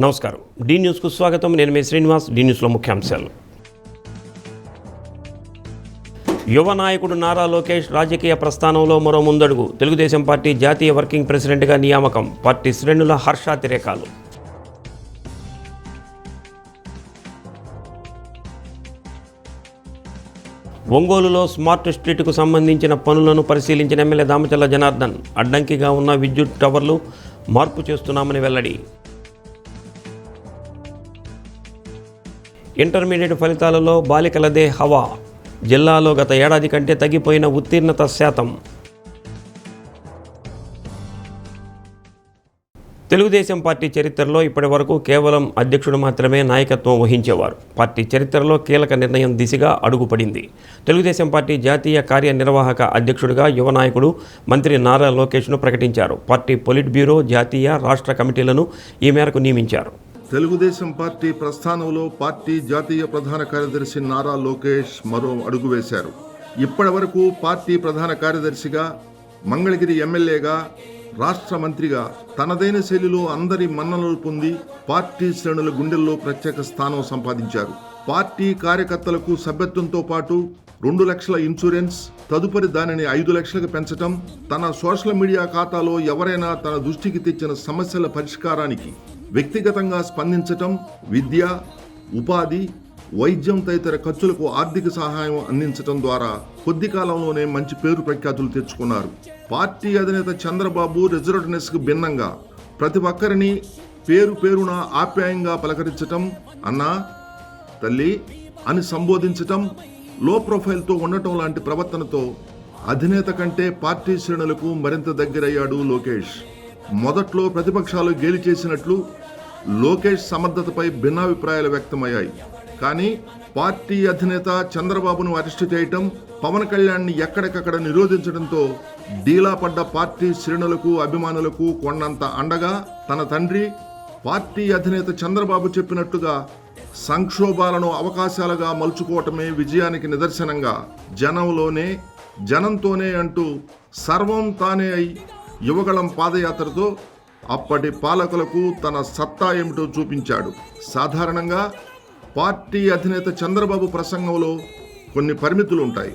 నమస్కారం. డి న్యూస్కు స్వాగతం. నేను మీ శ్రీనివాస్. డి న్యూస్లో ముఖ్యాంశాలు. యువ నాయకుడు నారా లోకేష్ రాజకీయ ప్రస్థానంలో మరో ముందడుగు. తెలుగుదేశం పార్టీ జాతీయ వర్కింగ్ ప్రెసిడెంట్గా నియామకం. పార్టీ శ్రేణుల హర్షాతిరేకాలు. ఒంగోలులో స్మార్ట్ స్ట్రీట్కు సంబంధించిన పనులను పరిశీలించిన ఎమ్మెల్యే దామచల్ల జనార్దన్. అడ్డంకిగా ఉన్న విద్యుత్ టవర్లు మార్పు చేస్తున్నామని వెల్లడి. ఇంటర్మీడియట్ ఫలితాలలో బాలికలదే హవా. జిల్లాలో గత ఏడాది కంటే తగ్గిపోయిన ఉత్తీర్ణత శాతం. తెలుగుదేశం పార్టీ చరిత్రలో ఇప్పటి వరకు కేవలం అధ్యక్షుడు మాత్రమే నాయకత్వం వహించేవారు. పార్టీ చరిత్రలో కీలక నిర్ణయం దిశగా అడుగుపడింది. తెలుగుదేశం పార్టీ జాతీయ కార్యనిర్వాహక అధ్యక్షుడిగా యువ నాయకుడు మంత్రి నారా లోకేష్ను ప్రకటించారు. పార్టీ పొలిట్ బ్యూరో, జాతీయ, రాష్ట్ర కమిటీలను ఈ మేరకు నియమించారు. తెలుగుదేశం పార్టీ ప్రస్థానంలో పార్టీ జాతీయ ప్రధాన కార్యదర్శి నారా లోకేష్ మరో అడుగు వేశారు. ఇప్పటి వరకు పార్టీ ప్రధాన కార్యదర్శిగా, మంగళగిరి ఎమ్మెల్యేగా, రాష్ట్ర మంత్రిగా తనదైన శైలిలో అందరి మన్ననలు పొంది పార్టీ శ్రేణుల గుండెల్లో ప్రత్యేక స్థానం సంపాదించారు. పార్టీ కార్యకర్తలకు సభ్యత్వంతో పాటు 2 లక్షల ఇన్సూరెన్స్, తదుపరి దానిని 5 లక్షలకు పెంచడం, తన సోషల్ మీడియా ఖాతాలో ఎవరైనా తన దృష్టికి తెచ్చిన సమస్యల పరిష్కారానికి వ్యక్తిగతంగా స్పందించటం, విద్య, ఉపాధి, వైద్యం తదితర ఖర్చులకు ఆర్థిక సహాయం అందించడం ద్వారా కొద్ది కాలంలోనే మంచి పేరు ప్రఖ్యాతులు తెచ్చుకున్నారు. పార్టీ అధినేత చంద్రబాబు రిజర్వ్డ్నెస్కు భిన్నంగా ప్రతి ఒక్కరిని పేరు పేరున ఆప్యాయంగా పలకరించటం, అన్నా, తల్లి అని సంబోధించటం, లో ప్రొఫైల్తో ఉండటం లాంటి ప్రవర్తనతో అధినేత కంటే పార్టీ శ్రేణులకు మరింత దగ్గరయ్యాడు లోకేష్. మొదట్లో ప్రతిపక్షాలు గేలి చేసినట్లు లోకేష్ సమర్థతపై భిన్నాభిప్రాయాలు వ్యక్తమయ్యాయి. కానీ పార్టీ అధినేత చంద్రబాబును అరెస్టు చేయటం, పవన్ కళ్యాణ్ని ఎక్కడికక్కడ నిరోధించడంతో డీలా పడ్డ పార్టీ శ్రేణులకు, అభిమానులకు కొండంత అండగా తన తండ్రి పార్టీ అధినేత చంద్రబాబు చెప్పినట్టుగా సంక్షోభాలను అవకాశాలుగా మలుచుకోవటమే విజయానికి నిదర్శనంగా జనంలోనే, జనంతోనే అంటూ సర్వం తానే అయి యువగళం పాదయాత్రతో అప్పటి పాలకులకు తన సత్తా ఏమిటో చూపించాడు. సాధారణంగా పార్టీ అధినేత చంద్రబాబు ప్రసంగంలో కొన్ని పరిమితులు ఉంటాయి.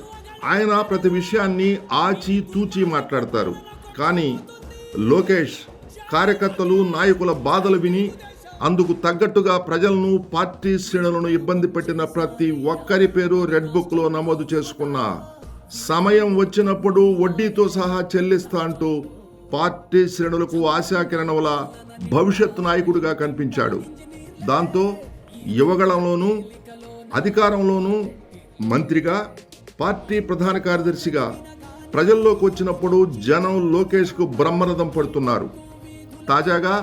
ఆయన ప్రతి విషయాన్ని ఆచి తూచి మాట్లాడతారు. కానీ లోకేష్ కార్యకర్తలు, నాయకుల బాధలు విని అందుకు తగ్గట్టుగా ప్రజలను, పార్టీ శ్రేణులను ఇబ్బంది పెట్టిన ప్రతి ఒక్కరి పేరు రెడ్ బుక్లో నమోదు చేసుకున్న, సమయం వచ్చినప్పుడు వడ్డీతో సహా చెల్లిస్తా అంటూ పార్టీ శ్రేణులకు ఆశాకిరణంల భవిష్యత్ నాయకుడిగా కనిపించాడు. దాంతో యువగళంలోనూ, అధికారంలోనూ మంత్రిగా, పార్టీ ప్రధాన కార్యదర్శిగా ప్రజల్లోకి వచ్చినప్పుడు జనం లోకేష్కు బ్రహ్మరథం పడుతున్నారు. తాజాగా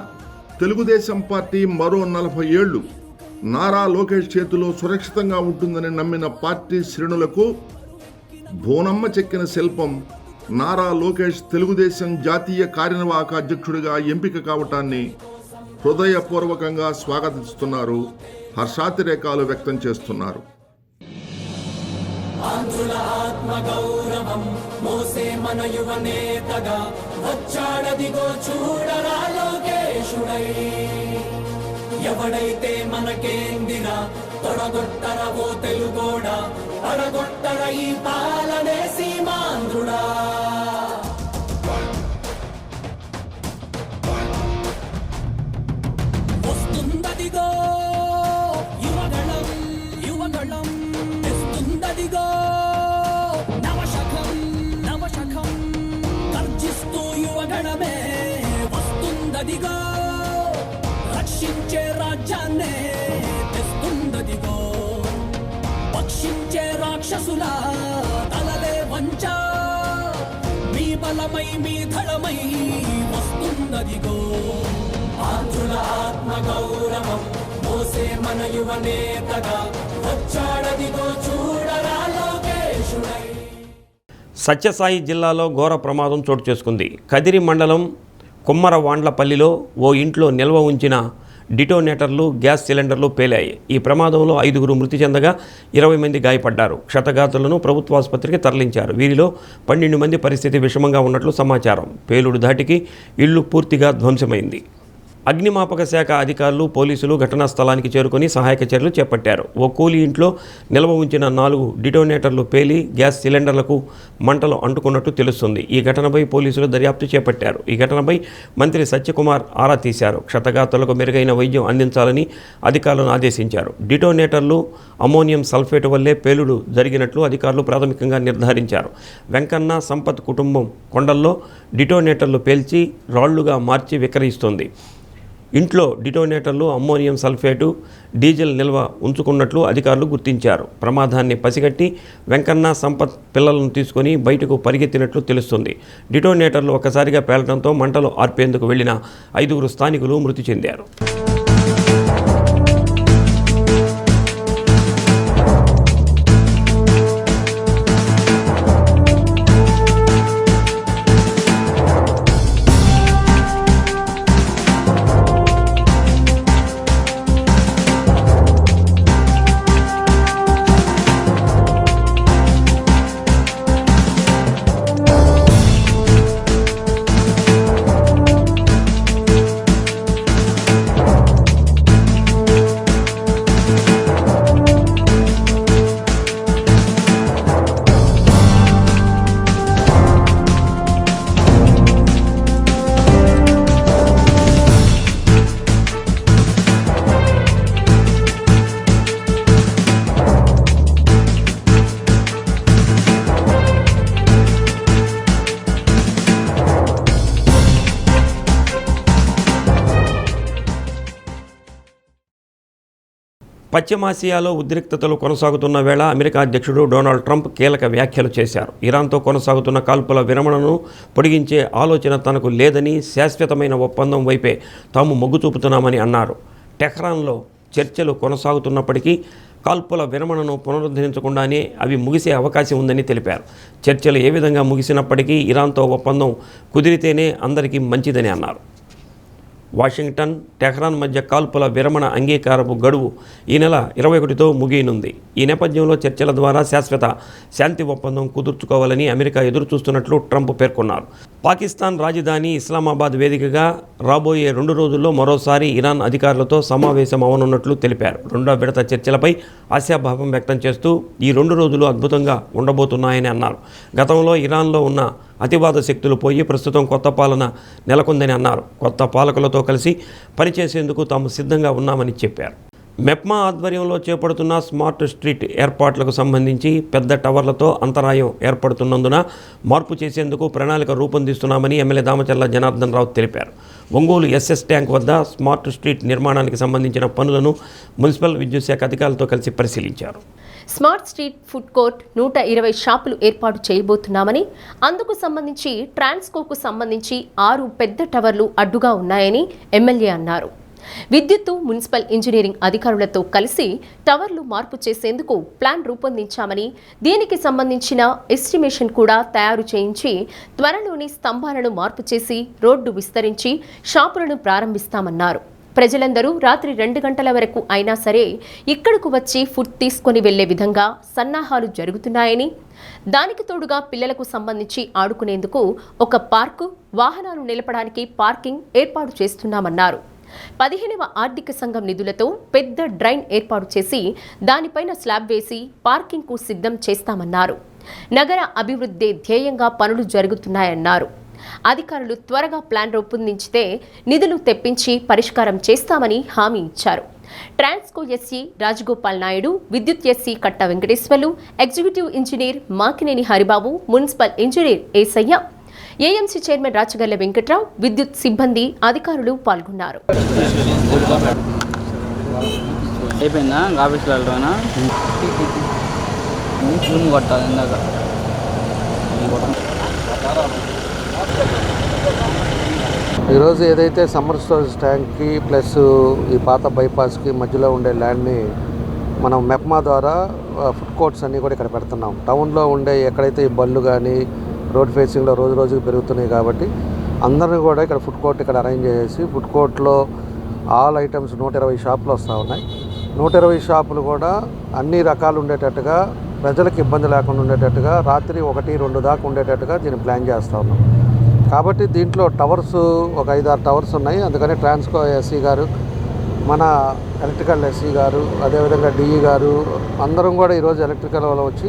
తెలుగుదేశం పార్టీ మరో 40 ఏళ్లు నారా లోకేష్ చేతిలో సురక్షితంగా ఉంటుందని నమ్మిన పార్టీ శ్రేణులకు బోనమ్మ చెక్కిన శిల్పం నారా లోకేష్ తెలుగుదేశం జాతీయ కార్యనిర్వాహక అధ్యక్షుడిగా ఎంపిక కావటాన్ని హృదయపూర్వకంగా స్వాగతిస్తున్నారు, హర్షాతిరేకాలు వ్యక్తం చేస్తున్నారు. ఆంధ్రుల ఆత్మ గౌరవం మోసే మన యువ నేతగా వచ్చాడదిగో చూడరా లోకేశుడై. ఎవడైతే మనకేందిరా తొడగొట్టర ఓ తెలుగోడా, పడగొట్టర ఈ పాలనే సీమాంధ్రుడా. వస్తుందదిగో యువగళం, యువగళం తెస్తుందదిగో నవశకం, నవశకం గర్జిస్తూ యువగణమే వస్తుందదిగో. రక్షించే రాజ్యాన్నే తెస్తుందదిగో, పక్షించే రాక్షసుల తలలే వంచ, మీ బలమై మీ ధళమై వస్తుందదిగో. ఆంధ్రుల ఆత్మ గౌరవం మోసే మన యువ నేతగా వచ్చాడదిగో చూడరా లోకేశుడై. సత్యసాయి జిల్లాలో ఘోర ప్రమాదం చోటు చేసుకుంది. కదిరి మండలం కుమ్మరవాండ్లపల్లిలో ఓ ఇంట్లో నిల్వ ఉంచిన డిటోనేటర్లు, గ్యాస్ సిలిండర్లు పేలాయి. ఈ ప్రమాదంలో 5గురు మృతి చెందగా 20 మంది గాయపడ్డారు. క్షతగాతులను ప్రభుత్వాసుపత్రికి తరలించారు. వీరిలో 12 మంది పరిస్థితి విషమంగా ఉన్నట్లు సమాచారం. పేలుడు ధాటికి ఇళ్లు పూర్తిగా ధ్వంసమైంది. అగ్నిమాపక శాఖ అధికారులు పోలీసులు ఘటనా స్థలానికి చేరుకొని సహాయక చర్యలు చేపట్టారు. ఓ కూలీ ఇంట్లో నిల్వ ఉంచిన 4 డిటోనేటర్లు పేలి గ్యాస్ సిలిండర్లకు మంటలు అంటుకున్నట్టు తెలుస్తుంది. ఈ ఘటనపై పోలీసులు దర్యాప్తు చేపట్టారు. ఈ ఘటనపై మంత్రి సత్యకుమార్ ఆరా తీశారు. క్షతగాతులకు మెరుగైన వైద్యం అందించాలని అధికారులను ఆదేశించారు. డిటోనేటర్లు అమోనియం సల్ఫేట్ వల్లే పేలుడు జరిగినట్లు అధికారులు ప్రాథమికంగా నిర్ధారించారు. వెంకన్న సంపత్ కుటుంబం కొండల్లో డిటోనేటర్లు పేల్చి రాళ్లుగా మార్చి విక్రయిస్తుంది. ఇంట్లో డిటోనేటర్లు అమ్మోనియం సల్ఫేటు డీజిల్ నిల్వ ఉంచుకున్నట్లు అధికారులు గుర్తించారు. ప్రమాదాన్ని పసిగట్టి వెంకన్న సంపత్ పిల్లలను తీసుకొని బయటకు పరిగెత్తినట్లు తెలుస్తుంది. డిటోనేటర్లు ఒక్కసారిగా పేలడంతో మంటలు ఆర్పేందుకు వెళ్లిన 5 స్థానికులు మృతి చెందారు. పశ్చిమాసియాలో ఉద్రిక్తతలు కొనసాగుతున్న వేళ అమెరికా అధ్యక్షుడు డొనాల్డ్ ట్రంప్ కీలక వ్యాఖ్యలు చేశారు. ఇరాన్తో కొనసాగుతున్న కాల్పుల విరమణను పొడిగించే ఆలోచన తనకు లేదని, శాశ్వతమైన ఒప్పందం వైపే తాము మొగ్గు చూపుతున్నామని అన్నారు. టెహ్రాన్లో చర్చలు కొనసాగుతున్నప్పటికీ కాల్పుల విరమణను పునరుద్ధరించకుండానే అవి ముగిసే అవకాశం ఉందని తెలిపారు. చర్చలు ఏ విధంగా ముగిసినప్పటికీ ఇరాన్తో ఒప్పందం కుదిరితేనే అందరికీ మంచిదని అన్నారు. వాషింగ్టన్, టెహ్రాన్ మధ్య కాల్పుల విరమణ అంగీకారపు గడువు ఈ నెల 21తో ముగియనుంది. ఈ నేపథ్యంలో చర్చల ద్వారా శాశ్వత శాంతి ఒప్పందం కుదుర్చుకోవాలని అమెరికా ఎదురుచూస్తున్నట్లు ట్రంప్ పేర్కొన్నారు. పాకిస్తాన్ రాజధాని ఇస్లామాబాద్ వేదికగా రాబోయే 2 రోజుల్లో మరోసారి ఇరాన్ అధికారులతో సమావేశం అవనున్నట్లు తెలిపారు. 2వ విడత చర్చలపై ఆశాభావం వ్యక్తం చేస్తూ ఈ 2 రోజులు అద్భుతంగా ఉండబోతున్నాయని అన్నారు. గతంలో ఇరాన్లో ఉన్న అతివాద శక్తులు పోయి ప్రస్తుతం కొత్త పాలన నెలకొందని అన్నారు. కొత్త పాలకులతో కలిసి పనిచేసేందుకు తాము సిద్ధంగా ఉన్నామని చెప్పారు. మెప్మా ఆధ్వర్యంలో చేపడుతున్న స్మార్ట్ స్ట్రీట్ ఏర్పాట్లకు సంబంధించి పెద్ద టవర్లతో అంతరాయం ఏర్పడుతున్నందున మార్పు చేసేందుకు ప్రణాళిక రూపొందిస్తున్నామని ఎమ్మెల్యే దామచర్ల జనార్దన్ రావు తెలిపారు. ఒంగోలు ఎస్ఎస్ ట్యాంక్ వద్ద స్మార్ట్ స్ట్రీట్ నిర్మాణానికి సంబంధించిన పనులను మున్సిపల్ విద్యుత్ శాఖ అధికారులతో కలిసి పరిశీలించారు. స్మార్ట్ స్ట్రీట్ ఫుడ్ కోర్ట్ 120 షాపులు ఏర్పాటు చేయబోతున్నామని, అందుకు సంబంధించి ట్రాన్స్కోకు సంబంధించి 6 పెద్ద టవర్లు అడ్డుగా ఉన్నాయని ఎమ్మెల్యే అన్నారు. విద్యుత్తు, మున్సిపల్ ఇంజనీరింగ్ అధికారులతో కలిసి టవర్లు మార్పు చేసేందుకు ప్లాన్ రూపొందించామని, దీనికి సంబంధించిన ఎస్టిమేషన్ కూడా తయారు చేయించి త్వరలోని స్తంభాలను మార్పు చేసి రోడ్డు విస్తరించి షాపులను ప్రారంభిస్తామన్నారు. ప్రజలందరూ రాత్రి 2 గంటల వరకు అయినా సరే ఇక్కడకు వచ్చి ఫుడ్ తీసుకొని వెళ్లే విధంగా సన్నాహాలు జరుగుతున్నాయని, దానికి తోడుగా పిల్లలకు సంబంధించి ఆడుకునేందుకు ఒక పార్కు, వాహనాలు నిలపడానికి పార్కింగ్ ఏర్పాటు చేస్తున్నామన్నారు. 15వ ఆర్థిక సంఘం నిధులతో పెద్ద డ్రైన్ ఏర్పాటు చేసి దానిపైన స్లాబ్ వేసి పార్కింగ్కు సిద్ధం చేస్తామన్నారు. నగర అభివృద్ధి ధ్యేయంగా పనులు జరుగుతున్నాయన్నారు. అధికారులు త్వరగా ప్లాన్ రూపొందించితే నిధులు తెప్పించి పరిష్కారం చేస్తామని హామీ ఇచ్చారు. ట్రాన్స్కో ఎస్సీ రాజగోపాల్ నాయుడు, విద్యుత్ SE Katta Venkateswarlu, executive engineer Makineni Haribabu, municipal engineer Yesayya, AMC chairman Rachagarla Venkatrao, విద్యుత్ సిబ్బంది, అధికారులు పాల్గొన్నారు. ఈరోజు ఏదైతే సమ్మర్ స్టోరేజ్ ట్యాంక్కి ప్లస్ ఈ పాత బైపాస్కి మధ్యలో ఉండే ల్యాండ్ని మనం మెప్మా ద్వారా ఫుడ్ కోర్ట్స్ అన్నీ కూడా ఇక్కడ పెడుతున్నాం. టౌన్లో ఉండే ఎక్కడైతే ఈ బళ్ళు కానీ రోడ్ ఫేసింగ్లో రోజు రోజుకి పెరుగుతున్నాయి కాబట్టి అందరినీ కూడా ఇక్కడ ఫుడ్ కోర్ట్ ఇక్కడ అరేంజ్ చేసి ఫుడ్ కోర్ట్లో ఆల్ ఐటమ్స్ 120 షాపులు వస్తూ ఉన్నాయి. 120 షాపులు కూడా అన్ని రకాలు ఉండేటట్టుగా, ప్రజలకు ఇబ్బంది లేకుండా ఉండేటట్టుగా, రాత్రి 1-2 దాకా ఉండేటట్టుగా దీన్ని ప్లాన్ చేస్తూ ఉన్నాం. కాబట్టి దీంట్లో టవర్స్ ఒక 5-6 టవర్స్ ఉన్నాయి. అందుకని ట్రాన్స్కో ఎస్సీ గారు, మన ఎలక్ట్రికల్ ఎస్సీ గారు, అదేవిధంగా డిఈ గారు అందరం కూడా ఈరోజు ఎలక్ట్రికల్ వాళ్ళు వచ్చి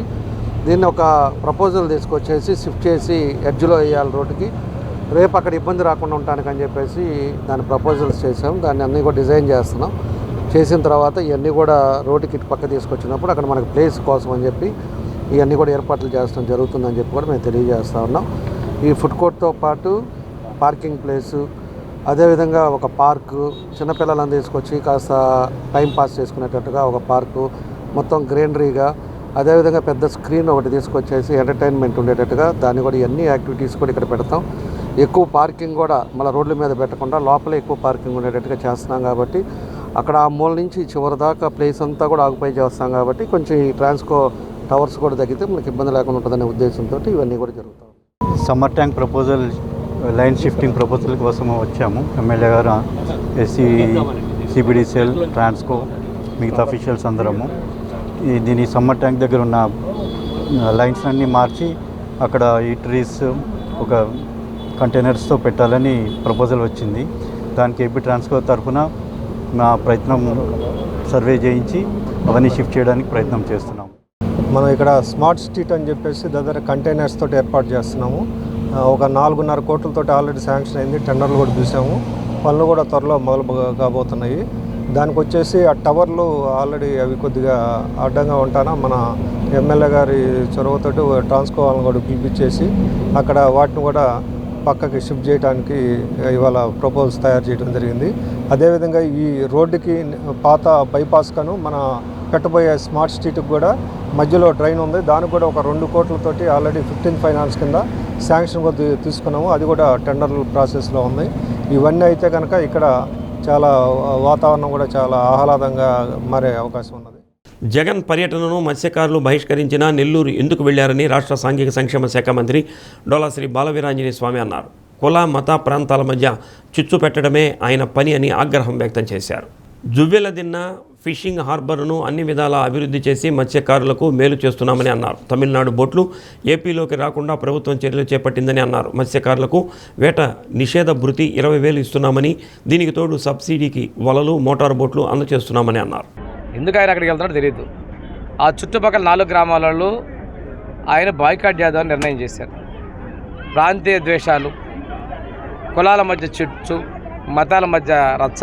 దీన్ని ఒక ప్రపోజల్ తీసుకొచ్చేసి షిఫ్ట్ చేసి ఎడ్జ్లో వేయాలి రోడ్డుకి, రేపు అక్కడ ఇబ్బంది రాకుండా ఉండటానికి అని చెప్పేసి దాని ప్రపోజల్స్ చేసాం. దాన్ని అన్నీ కూడా డిజైన్ చేస్తున్నాం. చేసిన తర్వాత ఇవన్నీ కూడా రోడ్డుకి ఇటు పక్క తీసుకొచ్చినప్పుడు అక్కడ మనకు ప్లేస్ కోసం అని చెప్పి ఇవన్నీ కూడా ఏర్పాట్లు చేస్తాం జరుగుతుందని చెప్పి కూడా మేము తెలియజేస్తూ ఉన్నాం. ఈ ఫుడ్ కోర్ట్తో పాటు పార్కింగ్ ప్లేసు, అదేవిధంగా ఒక పార్కు, చిన్నపిల్లలను తీసుకొచ్చి కాస్త టైం పాస్ చేసుకునేటట్టుగా ఒక పార్కు, మొత్తం గ్రీనరీగా, అదేవిధంగా పెద్ద స్క్రీన్ ఒకటి తీసుకొచ్చేసి ఎంటర్టైన్మెంట్ ఉండేటట్టుగా దాన్ని కూడా ఇవన్నీ యాక్టివిటీస్ కూడా ఇక్కడ పెడతాం. ఎక్కువ పార్కింగ్ కూడా మళ్ళీ రోడ్ల మీద పెట్టకుండా లోపలే ఎక్కువ పార్కింగ్ ఉండేటట్టుగా చేస్తున్నాం. కాబట్టి అక్కడ ఆ మూల నుంచి చివరి దాకా ప్లేస్ అంతా కూడా ఆక్యుపై చేస్తాం. కాబట్టి కొంచెం ఈ ట్రాన్స్కో టవర్స్ కూడా తగ్గితే మనకి ఇబ్బంది లేకుండా ఉంటుందనే ఉద్దేశంతో ఇవన్నీ కూడా జరుగుతాయి. Summer tank proposal, line shifting proposal కోసం వచ్చాము. ఎమ్మెల్యే గారు, ఎస్సీ, సిబిడిసిఎల్, ట్రాన్స్కో, మిగతా అఫీషియల్స్ అందరము దీని సమ్మర్ ట్యాంక్ దగ్గర ఉన్న లైన్స్ అన్నీ మార్చి అక్కడ ఈటరీస్ ఒక కంటైనర్స్తో పెట్టాలని ప్రపోజల్ వచ్చింది. దానికి ఏపీ ట్రాన్స్కో తరఫున మా ప్రయత్నం సర్వే చేయించి అవన్నీ షిఫ్ట్ చేయడానికి ప్రయత్నం చేస్తున్నాము. మనం ఇక్కడ స్మార్ట్ స్ట్రీట్ అని చెప్పేసి దగ్గర కంటైనర్స్ తోటి ఏర్పాటు చేస్తున్నాము. ఒక 4.5 కోట్లతో ఆల్రెడీ శాంక్షన్ అయింది. టెండర్లు కూడా చూసాము. పనులు కూడా త్వరలో మొదలు కాబోతున్నాయి. దానికి వచ్చేసి ఆ టవర్లు ఆల్రెడీ అవి కొద్దిగా అడ్డంగా ఉంటానా మన ఎమ్మెల్యే గారి చొరవతోటి ట్రాన్స్కో వాళ్ళని కూడా పిలిపించేసి అక్కడ వాటిని కూడా పక్కకి షిఫ్ట్ చేయడానికి ఇవాళ ప్రపోజల్స్ తయారు చేయడం జరిగింది. అదేవిధంగా ఈ రోడ్డుకి పాత బైపాస్ కను మన పెట్టబోయే స్మార్ట్ స్ట్రీట్కి కూడా మధ్యలో డ్రైన్ ఉంది. దానికి కూడా ఒక 2 కోట్లతోటి ఆల్రెడీ 15 ఫైనాన్స్ కింద శాంక్షన్ కూడా తీసుకున్నాము. అది కూడా టెండర్ ప్రాసెస్లో ఉంది. ఇవన్నీ అయితే కనుక ఇక్కడ చాలా వాతావరణం కూడా చాలా ఆహ్లాదంగా మారే అవకాశం ఉన్నది. జగన్ పర్యటనను మత్స్యకారులు బహిష్కరించినా నెల్లూరు ఎందుకు వెళ్లారని రాష్ట్ర సాంఘిక సంక్షేమ శాఖ మంత్రి డోలాశ్రీ బాలవీరాంజనేయ స్వామి అన్నారు. కుల మత ప్రాంతాల మధ్య చిచ్చు పెట్టడమే ఆయన పని అని ఆగ్రహం వ్యక్తం చేశారు. జువ్వెలదిన్న ఫిషింగ్ హార్బర్ను అన్ని విధాలా అభివృద్ధి చేసి మత్స్యకారులకు మేలు చేస్తున్నామని అన్నారు. తమిళనాడు బోట్లు ఏపీలోకి రాకుండా ప్రభుత్వం చర్యలు చేపట్టిందని అన్నారు. మత్స్యకారులకు వేట నిషేధ భృతి 20,000 ఇస్తున్నామని, దీనికి తోడు సబ్సిడీకి వలలు, మోటార్ బోట్లు అందజేస్తున్నామని అన్నారు. ఎందుకు ఆయన అక్కడికి వెళ్తున్నాడో తెలియదు. ఆ చుట్టుపక్కల 4 గ్రామాలలో ఆయన బాయ్కాట్ చేద్దామని నిర్ణయం చేశారు. ప్రాంతీయ ద్వేషాలు, కులాల మధ్య చిచ్చు, మతాల మధ్య రచ్చ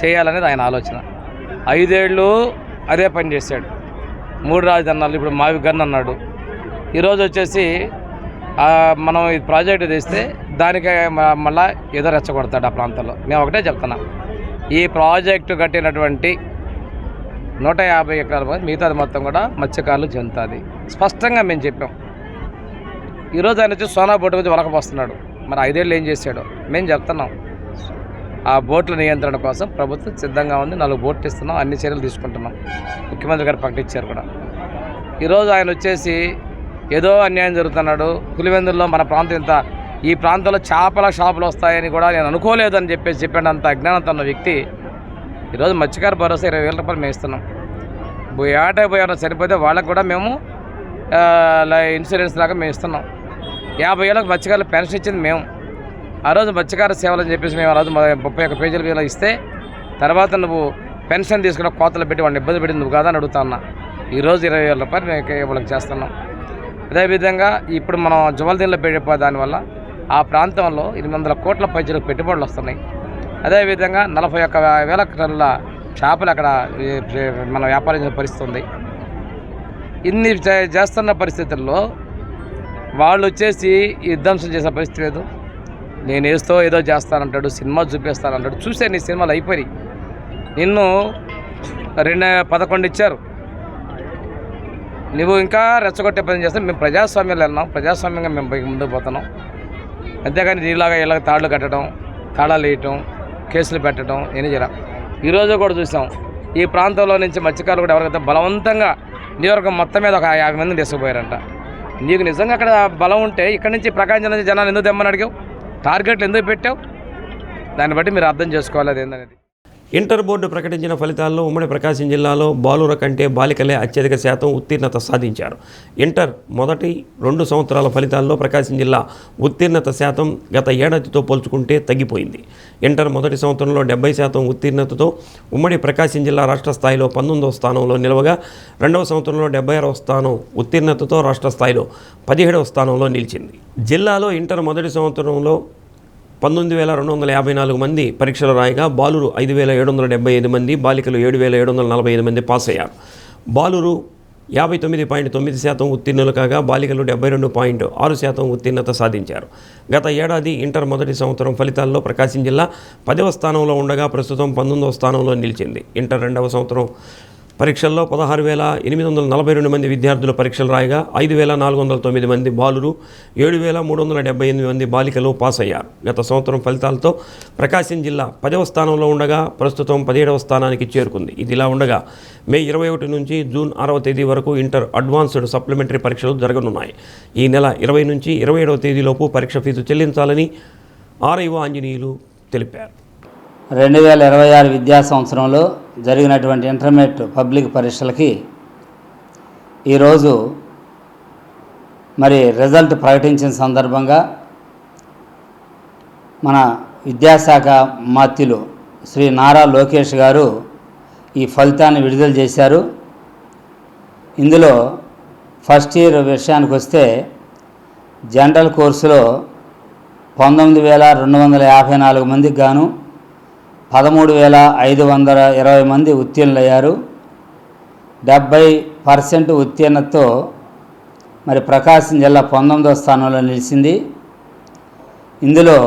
చేయాలనేది ఆయన ఆలోచన. 5 ఏళ్ళు అదే పని చేశాడు. 3 రాజధానులు, ఇప్పుడు మావి గన్ అన్నాడు. ఈరోజు వచ్చేసి మనం ఈ ప్రాజెక్టు తెస్తే దానికి మళ్ళీ ఏదో రెచ్చగొడతాడు ఆ ప్రాంతంలో. మేము ఒకటే చెప్తున్నాం, ఈ ప్రాజెక్టు కట్టినటువంటి 150 ఎకరాల మిగతాది మొత్తం కూడా మత్స్యకారులు చెందుతుంది. స్పష్టంగా మేము చెప్పాం. ఈరోజు ఆయన వచ్చి సోనా బోటు గురించి వలకపోస్తున్నాడు. మరి 5 ఏళ్ళు ఏం చేశాడో మేము చెప్తున్నాం. ఆ బోట్ల నియంత్రణ కోసం ప్రభుత్వం సిద్ధంగా ఉంది. 4 బోట్లు ఇస్తున్నాం, అన్ని చర్యలు తీసుకుంటున్నాం. ముఖ్యమంత్రి గారు ప్రకటించారు కూడా. ఈరోజు ఆయన వచ్చేసి ఏదో అన్యాయం జరుగుతున్నాడు. పులివెందుల్లో మన ప్రాంతం ఈ ప్రాంతంలో చేపల షాపులు వస్తాయని కూడా నేను అనుకోలేదని చెప్పాడు. అంత అజ్ఞానంతో ఉన్న వ్యక్తి ఈరోజు మత్స్యకార భరోసా 20,000 రూపాయలు మేము ఇస్తున్నాం. ఏటా పోయారో చనిపోతే వాళ్ళకు కూడా మేము ఇన్సూరెన్స్ లాగా మేము ఇస్తున్నాం. 50 ఏళ్ళకు మత్స్యకారులు పెన్షన్ ఇచ్చింది మేము. ఆ రోజు మత్స్యకార సేవలు అని చెప్పేసి మేము ఆ రోజు 31 పేజీల మీద ఇస్తే తర్వాత నువ్వు పెన్షన్ తీసుకున్న కోతలు పెట్టి వాళ్ళని ఇబ్బంది పెట్టి నువ్వు కాదని అడుగుతా ఉన్నా. ఈరోజు 20,000 రూపాయలు మేము వాళ్ళకి చేస్తున్నాం. అదేవిధంగా ఇప్పుడు మనం జువల్దీన్లో పెట్టే దానివల్ల ఆ ప్రాంతంలో 800 కోట్ల పైచలకు పెట్టుబడులు వస్తున్నాయి. అదేవిధంగా 41,000 టన్నుల చేపలు అక్కడ మనం వ్యాపారం చేసే పరిస్థితి ఉంది. ఇన్ని చేస్తున్న పరిస్థితుల్లో వాళ్ళు వచ్చేసి విధ్వంసం చేసే పరిస్థితి లేదు. నేను ఏదో చేస్తానంటాడు, సినిమా చూపిస్తానంటాడు. చూసే నీ సినిమాలు అయిపోయి నిన్ను 11 ఇచ్చారు. నువ్వు ఇంకా రెచ్చగొట్టే పని చేస్తే మేము ప్రజాస్వామ్యాలు వెళ్ళినాం. ప్రజాస్వామ్యంగా మేము ముందుకు పోతున్నాం. అంతేగాని నీలాగా ఇలాగ తాళ్ళు కట్టడం, తాళాలు వేయటం, కేసులు పెట్టడం ఏం చేయరా. ఈరోజు కూడా చూసాం ఈ ప్రాంతంలో నుంచి మత్స్యకారులు కూడా ఎవరికైతే బలవంతంగా నియోజకవర్గం మొత్తం మీద ఒక 50 మందిని తీసుకుపోయారంట. నీకు నిజంగా అక్కడ బలం ఉంటే ఇక్కడి నుంచి ప్రకాశం నుంచి జనాలు ఎందుకు తెమ్మని అడిగావు? టార్గెట్లు ఎందుకు పెట్టావు? దాన్ని బట్టి మీరు అర్థం చేసుకోవాలి అదేందనేది. ఇంటర్ బోర్డు ప్రకటించిన ఫలితాల్లో ఉమ్మడి ప్రకాశం జిల్లాలో బాలుర కంటే బాలికలే అత్యధిక శాతం ఉత్తీర్ణత సాధించారు. ఇంటర్ మొదటి 2 సంవత్సరాల ఫలితాల్లో ప్రకాశం జిల్లా ఉత్తీర్ణత శాతం గత ఏడాదితో పోల్చుకుంటే తగ్గిపోయింది. ఇంటర్ మొదటి సంవత్సరంలో 70% ఉత్తీర్ణతతో ఉమ్మడి ప్రకాశం జిల్లా రాష్ట్ర స్థాయిలో 19వ స్థానంలో నిలవగా, 2వ సంవత్సరంలో 76వ స్థానం ఉత్తీర్ణతతో రాష్ట్ర స్థాయిలో 17వ స్థానంలో నిలిచింది. జిల్లాలో ఇంటర్ మొదటి సంవత్సరంలో 19,254 మంది పరీక్షలు రాయగా బాలురు 5,775 మంది, బాలికలు 7,745 మంది పాస్ అయ్యారు. బాలురు 59.9% ఉత్తీర్ణులు కాగా బాలికలు 72.6% ఉత్తీర్ణత సాధించారు. గత ఏడాది ఇంటర్ మొదటి సంవత్సరం ఫలితాల్లో ప్రకాశం జిల్లా 10వ స్థానంలో ఉండగా ప్రస్తుతం 19వ స్థానంలో నిలిచింది. ఇంటర్ 2వ సంవత్సరం పరీక్షల్లో 16,842 మంది విద్యార్థులు పరీక్షలు రాయగా 5,409 మంది బాలురు, 7,378 మంది బాలికలు పాస్ అయ్యారు. గత సంవత్సరం ఫలితాలతో ప్రకాశం జిల్లా 10వ స్థానంలో ఉండగా ప్రస్తుతం 17వ స్థానానికి చేరుకుంది. ఇదిలా ఉండగా మే 21 నుంచి జూన్ 6వ తేదీ వరకు ఇంటర్ అడ్వాన్స్డ్ సప్లిమెంటరీ పరీక్షలు జరగనున్నాయి. ఈ నెల 20 నుంచి 27వ తేదీలోపు పరీక్ష ఫీజు చెల్లించాలని ఆర్ఐఓ ఆంజనేయులు తెలిపారు. 2026 విద్యా సంవత్సరంలో జరిగినటువంటి ఇంటర్మీడియట్ పబ్లిక్ పరీక్షలకి ఈరోజు మరి రిజల్ట్ ప్రకటించిన సందర్భంగా మన విద్యాశాఖ మాత్యులు శ్రీ నారా లోకేష్ గారు ఈ ఫలితాన్ని విడుదల చేశారు. ఇందులో ఫస్ట్ ఇయర్ విషయానికి వస్తే జనరల్ కోర్సులో 19,254 మందికి గాను 13,520 మంది ఉత్తీర్ణులయ్యారు. 70% ఉత్తీర్ణతతో మరి ప్రకాశం జిల్లా 19వ స్థానంలో నిలిచింది. ఇందులో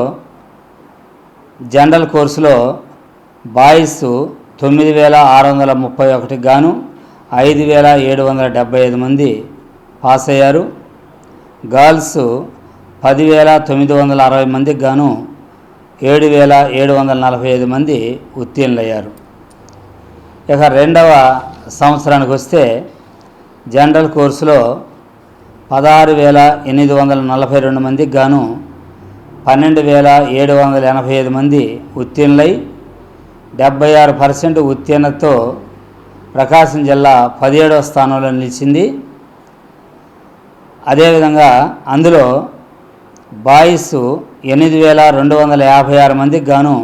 జనరల్ కోర్సులో బాయ్స్ 9,631 గాను 5,775 మంది పాస్ అయ్యారు. గర్ల్స్ 10,960 మందికి గాను 7,745 మంది ఉత్తీర్ణులయ్యారు. ఇక 2వ సంవత్సరానికి వస్తే జనరల్ కోర్సులో 16,842 మందికి గాను 12,785 మంది ఉత్తీర్ణులై 76% ఉత్తీర్ణతతో ప్రకాశం జిల్లా 17వ స్థానంలో నిలిచింది. అదేవిధంగా అందులో బాయ్స్ 8,256 మందికి గాను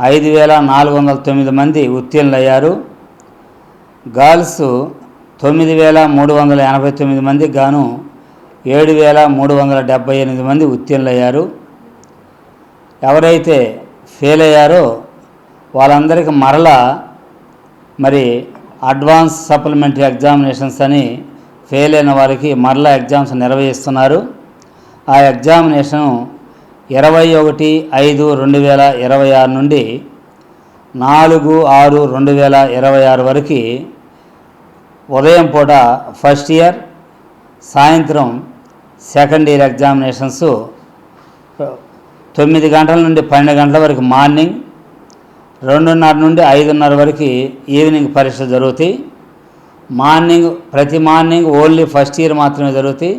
5,409 మంది ఉత్తీర్ణులయ్యారు. గర్ల్స్ 9,389 మందికి గాను 7,378 మంది ఉత్తీర్ణులయ్యారు. ఎవరైతే ఫెయిల్ అయ్యారో వాళ్ళందరికీ మరలా మరి అడ్వాన్స్ సప్లిమెంటరీ ఎగ్జామినేషన్స్ అని ఫెయిల్ అయిన వారికి మరలా ఎగ్జామ్స్ నిర్వహిస్తున్నారు. ఆ ఎగ్జామినేషను 21/5/2026 నుండి 4/6/2026 వరకు ఉదయం పూట ఫస్ట్ ఇయర్, సాయంత్రం సెకండ్ ఇయర్ ఎగ్జామినేషన్స్ 9 గంటల నుండి 12 గంటల వరకు మార్నింగ్, 2:30 నుండి 5:30 వరకు ఈవినింగ్ పరీక్షలు జరుగుతాయి. ప్రతి మార్నింగ్ ఓన్లీ ఫస్ట్ ఇయర్ మాత్రమే జరుగుతాయి.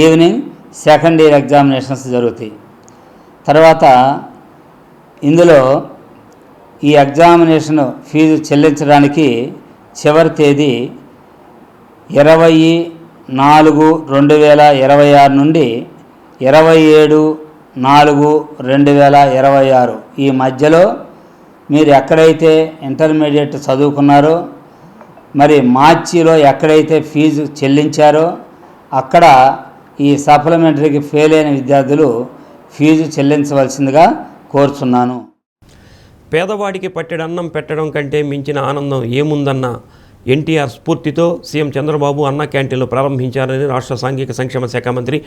ఈవినింగ్ సెకండ్ ఇయర్ ఎగ్జామినేషన్స్ జరుగుతాయి. తర్వాత ఇందులో ఈ ఎగ్జామినేషన్ ఫీజు చెల్లించడానికి చివరి తేదీ 20/4/2026 నుండి 27/4/2026 ఈ మధ్యలో మీరు ఎక్కడైతే ఇంటర్మీడియట్ చదువుకున్నారో మరి మార్చిలో ఎక్కడైతే ఫీజు చెల్లించారో అక్కడ ఈ సప్లిమెంటరీకి ఫెయిల్ అయిన విద్యార్థులు ఫీజు చెల్లించవలసిందిగా కోరుచున్నాను. పేదవాడికి పట్టెడన్నం పెట్టడం కంటే మించిన ఆనందం ఏముందన్న ఎన్టీఆర్ స్ఫూర్తితో సీఎం చంద్రబాబు అన్న క్యాంటీన్లు ప్రారంభించారని రాష్ట్ర సాంఘిక సంక్షేమ శాఖ మంత్రి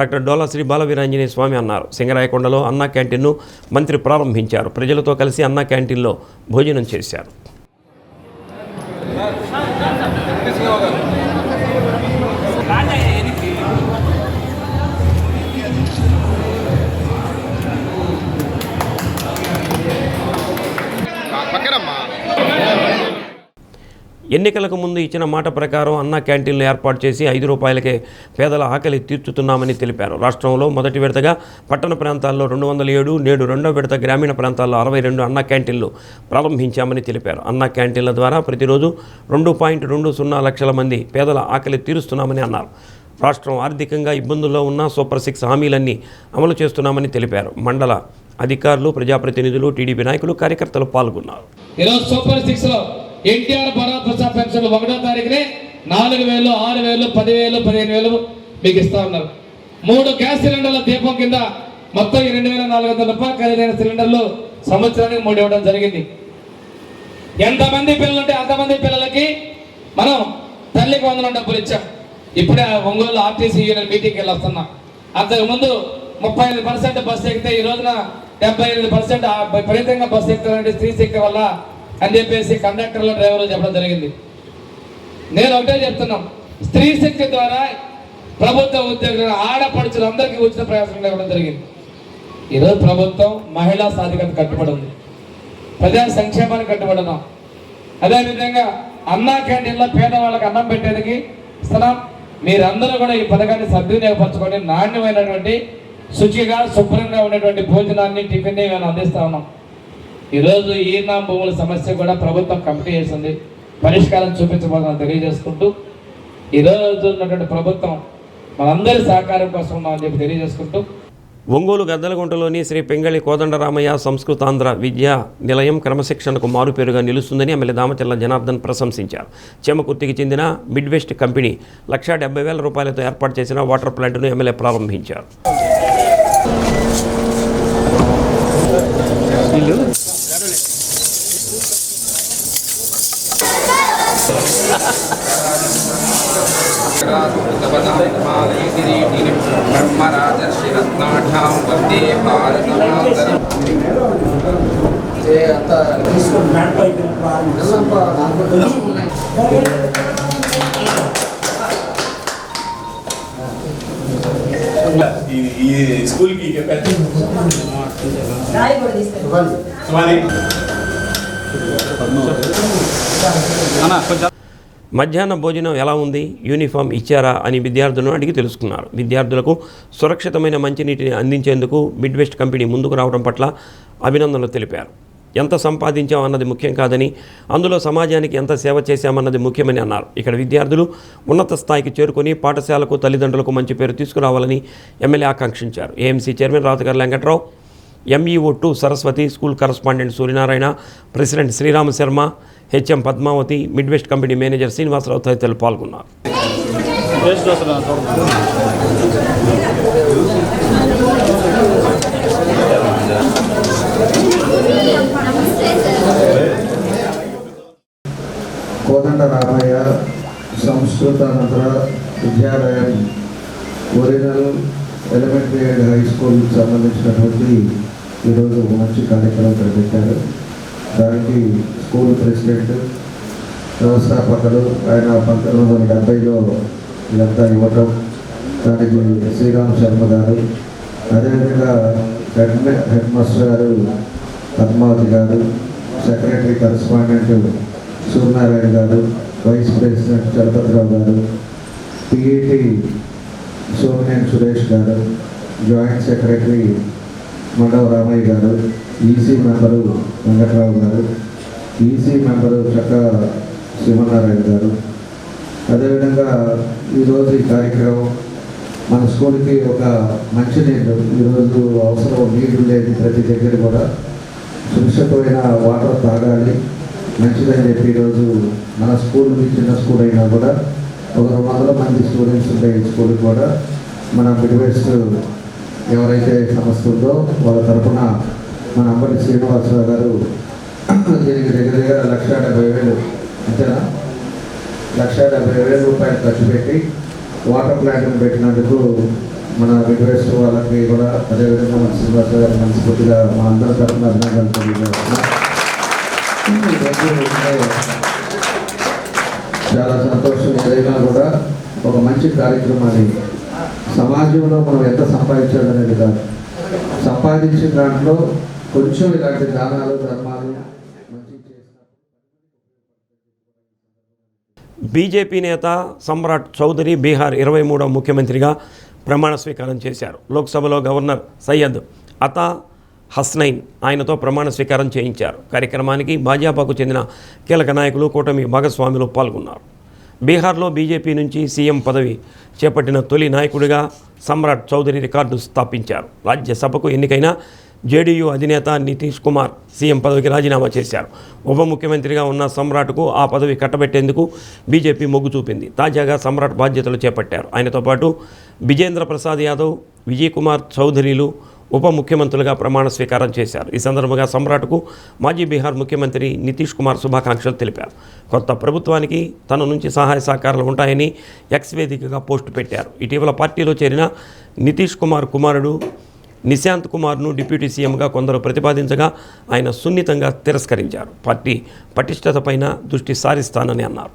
డాక్టర్ డోలా శ్రీ బాలవీరాంజనేయ స్వామి అన్నారు. సింగరాయకొండలో అన్న క్యాంటీన్ను మంత్రి ప్రారంభించారు. ప్రజలతో కలిసి అన్న క్యాంటీన్లో భోజనం చేశారు. ఎన్నికలకు ముందు ఇచ్చిన మాట ప్రకారం అన్నా క్యాంటీన్లు ఏర్పాటు చేసి 5 రూపాయలకే పేదల ఆకలి తీర్చుతున్నామని తెలిపారు. రాష్ట్రంలో మొదటి విడతగా పట్టణ ప్రాంతాల్లో 207, నేడు రెండో విడత గ్రామీణ ప్రాంతాల్లో 62 అన్నా క్యాంటీన్లు ప్రారంభించామని తెలిపారు. అన్నా క్యాంటీన్ల ద్వారా ప్రతిరోజు 2.20 లక్షల మంది పేదల ఆకలి తీరుస్తున్నామని అన్నారు. రాష్ట్రం ఆర్థికంగా ఇబ్బందుల్లో ఉన్న సూపర్ 6 హామీలన్నీ అమలు చేస్తున్నామని తెలిపారు. మండల అధికారులు, ప్రజాప్రతినిధులు, టీడీపీ నాయకులు, కార్యకర్తలు పాల్గొన్నారు. ఈరోజు సూపర్ 6లో ఎన్టీఆర్ భరోసా పెన్షన్లు 1వ తారీఖునే 4,000, 6,000, 10,000, 15,000 మీకు ఇస్తా ఉన్నారు. 3 గ్యాస్ సిలిండర్ల దీపం కింద మొత్తం 2,400 రూపాయలు ఖరీదైన సిలిండర్లు సంవత్సరానికి 3 ఇవ్వడం జరిగింది. ఎంతమంది పిల్లలు ఉంటే అంతమంది పిల్లలకి మనం తల్లికి 100 డబ్బులు ఇచ్చాం. ఇప్పుడే ఒంగోలు ఆర్టీసీ యూనియన్ మీటింగ్కి వెళ్ళి వస్తున్నాం. అంతకుముందు 35% బస్సు ఎక్కితే ఈ రోజున 78% విపరీతంగా బస్సు ఎక్కుతారంటే స్త్రీ శక్తి వల్ల అని చెప్పేసి కండక్టర్లు, డ్రైవర్లు చెప్పడం జరిగింది. నేను ఒకటే చెప్తున్నాం, స్త్రీ శక్తి ద్వారా ప్రభుత్వ ఉద్యోగులు, ఆడపడుచులు అందరికీ ఉచిత ప్రయాసం ఇవ్వడం జరిగింది. ఈరోజు ప్రభుత్వం మహిళా సాధికారత కట్టుబడి ఉంది, ప్రజా సంక్షేమానికి కట్టుబడి ఉన్నాం. అదేవిధంగా అన్నా క్యాంటీన్లో పేదవాళ్ళకి అన్నం పెట్టేందుకు ఇస్తున్నాం. మీరందరూ కూడా ఈ పథకాన్ని సద్వినియోగపరచుకొని నాణ్యమైనటువంటి, శుచిగా, శుభ్రంగా ఉండేటువంటి భోజనాన్ని, టిఫిన్ని మేము అందిస్తా ఉన్నాం. ఈరోజు ఈనా భూముల సమస్య కూడా ప్రభుత్వం కమిటీ చేసింది, పరిష్కారం చూపించబోతుందని తెలియజేసుకుంటూ ఈరోజు ఉన్నటువంటి ప్రభుత్వం మనందరి సహకారం కోసం ఉన్నామని చెప్పి తెలియజేసుకుంటూ ఒంగోలు గద్దలగుంటలోని శ్రీ పెంగళి కోదండరామయ్య సంస్కృతాంధ్ర విద్యా నిలయం క్రమశిక్షణకు మారుపేరుగా నిలుస్తుందని ఎమ్మెల్యే దామచర్ల జనార్దన్ ప్రశంసించారు. చేమకుర్తికి చెందిన మిడ్వెస్ట్ కంపెనీ 1,70,000 రూపాయలతో ఏర్పాటు చేసిన వాటర్ ప్లాంట్ను ఎమ్మెల్యే ప్రారంభించారు. ఈ స్కూల్కి మధ్యాహ్న భోజనం ఎలా ఉంది, యూనిఫామ్ ఇచ్చారా అని విద్యార్థులను అడిగి తెలుసుకున్నారు. విద్యార్థులకు సురక్షితమైన మంచినీటిని అందించేందుకు మిడ్వెస్ట్ కంపెనీ ముందుకు రావడం పట్ల అభినందనలు తెలిపారు. ఎంత సంపాదించాం అన్నది ముఖ్యం కాదని, అందులో సమాజానికి ఎంత సేవ చేశామన్నది ముఖ్యమని అన్నారు. ఇక్కడ విద్యార్థులు ఉన్నత స్థాయికి చేరుకొని పాఠశాలకు, తల్లిదండ్రులకు మంచి పేరు తీసుకురావాలని ఎమ్మెల్యే ఆకాంక్షించారు. AMC chairman Rathagari Venkatrao, MEO two Saraswati, school correspondent Suryanarayana, president Srirama Sharma, HM Padmavathi, Midwest company manager Srinivasarao తదితరులు పాల్గొన్నారు. కోదండరామయ్య సంస్కృతాంధ్ర విద్యాలయం ఒరిజినల్ ఎలిమెంటరీ అండ్ హై స్కూల్కి సంబంధించినటువంటి ఈరోజు మంచి కార్యక్రమం పెట్టారు. దానికి స్కూల్ ప్రెసిడెంట్, వ్యవస్థాపకులు ఆయన 1970లో ఇదంతా ఇవ్వటం, దానికి శ్రీరామ్ శర్మ గారు, అదేవిధంగా హెడ్ మాస్టర్ గారు పద్మావతి గారు, సెక్రటరీ కరస్పాండెంట్ సూర్యనారాయణ గారు, వైస్ ప్రెసిడెంట్ చలపతిరావు గారు, పిఈటి సోమనేని సురేష్ గారు, జాయింట్ సెక్రటరీ మండవ రామయ్య గారు, ఈసీ మెంబరు వెంకట్రావు గారు, ఈసీ మెంబరు చక్క శివనారాయణ గారు. అదేవిధంగా ఈరోజు ఈ కార్యక్రమం మన స్కూల్కి ఒక మంచినీళ్ళు, ఈరోజు అవసరం నీళ్ళు లేదు, ప్రతి దగ్గర కూడా సురక్షితమైన వాటర్ తాగాలి, మంచిదని చెప్పి ఈరోజు మన స్కూల్ చిన్న స్కూల్ అయినా కూడా ఒక 200 మంది స్టూడెంట్స్ ఉండే ఈ స్కూల్కి కూడా మన మిడ్వెస్ట్ ఎవరైతే సంస్థ ఉందో వాళ్ళ తరఫున మన అంబటి శ్రీనివాసరావు గారు దీనికి దగ్గర 1,70,000 అంతేనా 1,70,000 రూపాయలు ఖర్చు పెట్టి వాటర్ ప్లాంట్ని పెట్టినందుకు మన మిడ్వెస్ట్ వాళ్ళకి కూడా, అదేవిధంగా మన శ్రీనివాసరావు గారు మనస్ఫూర్తిగా మా అందరి తరఫున అభినందనలు తెలియజేస్తున్నాం. చాలా సంతోషం. ఏదైనా కూడా ఒక మంచి కార్యక్రమాన్ని సమాజంలో మనం ఎంత సంపాదించాలనేది కాదు, సంపాదించిన దాంట్లో కొంచెం ఇలాంటి దానాలు, ధర్మాలు మంచి చేసిన బీజేపీ నేత సమ్రాట్ చౌదరి బీహార్ 23వ ముఖ్యమంత్రిగా ప్రమాణ స్వీకారం చేశారు. లోక్సభలో గవర్నర్ సయ్యద్ అతా హస్నైన్ ఆయనతో ప్రమాణ స్వీకారం చేయించారు. కార్యక్రమానికి భాజపాకు చెందిన కీలక నాయకులు, కూటమి భాగస్వాములు పాల్గొన్నారు. బీహార్లో బీజేపీ నుంచి సీఎం పదవి చేపట్టిన తొలి నాయకుడిగా సమ్రాట్ చౌదరి రికార్డు స్థాపించారు. రాజ్యసభకు ఎన్నికైన జేడీయూ అధినేత నితీష్ కుమార్ సీఎం పదవికి రాజీనామా చేశారు. ఉప ముఖ్యమంత్రిగా ఉన్న సమ్రాట్కు ఆ పదవి కట్టబెట్టేందుకు బీజేపీ మొగ్గు చూపింది. తాజాగా సమ్రాట్ బాధ్యతలు చేపట్టారు. ఆయనతో పాటు విజేంద్ర ప్రసాద్ యాదవ్, విజయ్ కుమార్ చౌదరిలు ఉప ముఖ్యమంత్రులుగా ప్రమాణ స్వీకారం చేశారు. ఈ సందర్భంగా సమ్రాట్కు మాజీ బీహార్ ముఖ్యమంత్రి నితీష్ కుమార్ శుభాకాంక్షలు తెలిపారు. కొత్త ప్రభుత్వానికి తన నుంచి సహాయ సహకారాలు ఉంటాయని ఎక్స్ వేదికగా పోస్టు పెట్టారు. ఇటీవల పార్టీలో చేరిన నితీష్ కుమార్ కుమారుడు నిశాంత్ కుమార్ను డిప్యూటీ సీఎంగా కొందరు ప్రతిపాదించగా ఆయన సున్నితంగా తిరస్కరించారు. పార్టీ పటిష్టతపైన దృష్టి సారిస్తానని అన్నారు.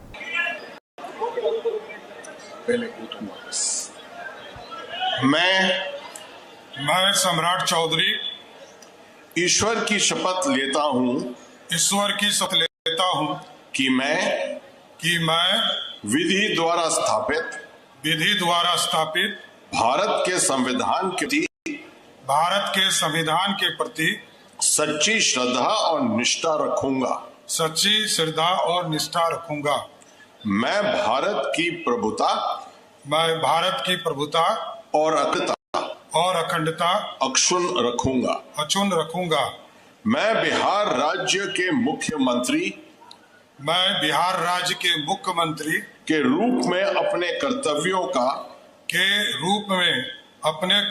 मैं सम्राट चौधरी ईश्वर की शपथ लेता हूं कि मैं विधि द्वारा स्थापित भारत के संविधान के प्रति सच्ची श्रद्धा और निष्ठा रखूंगा। मैं भारत की प्रभुता और अखंडता अक्षुण रखूंगा। मैं बिहार राज्य के मुख्यमंत्री के रूप में अपने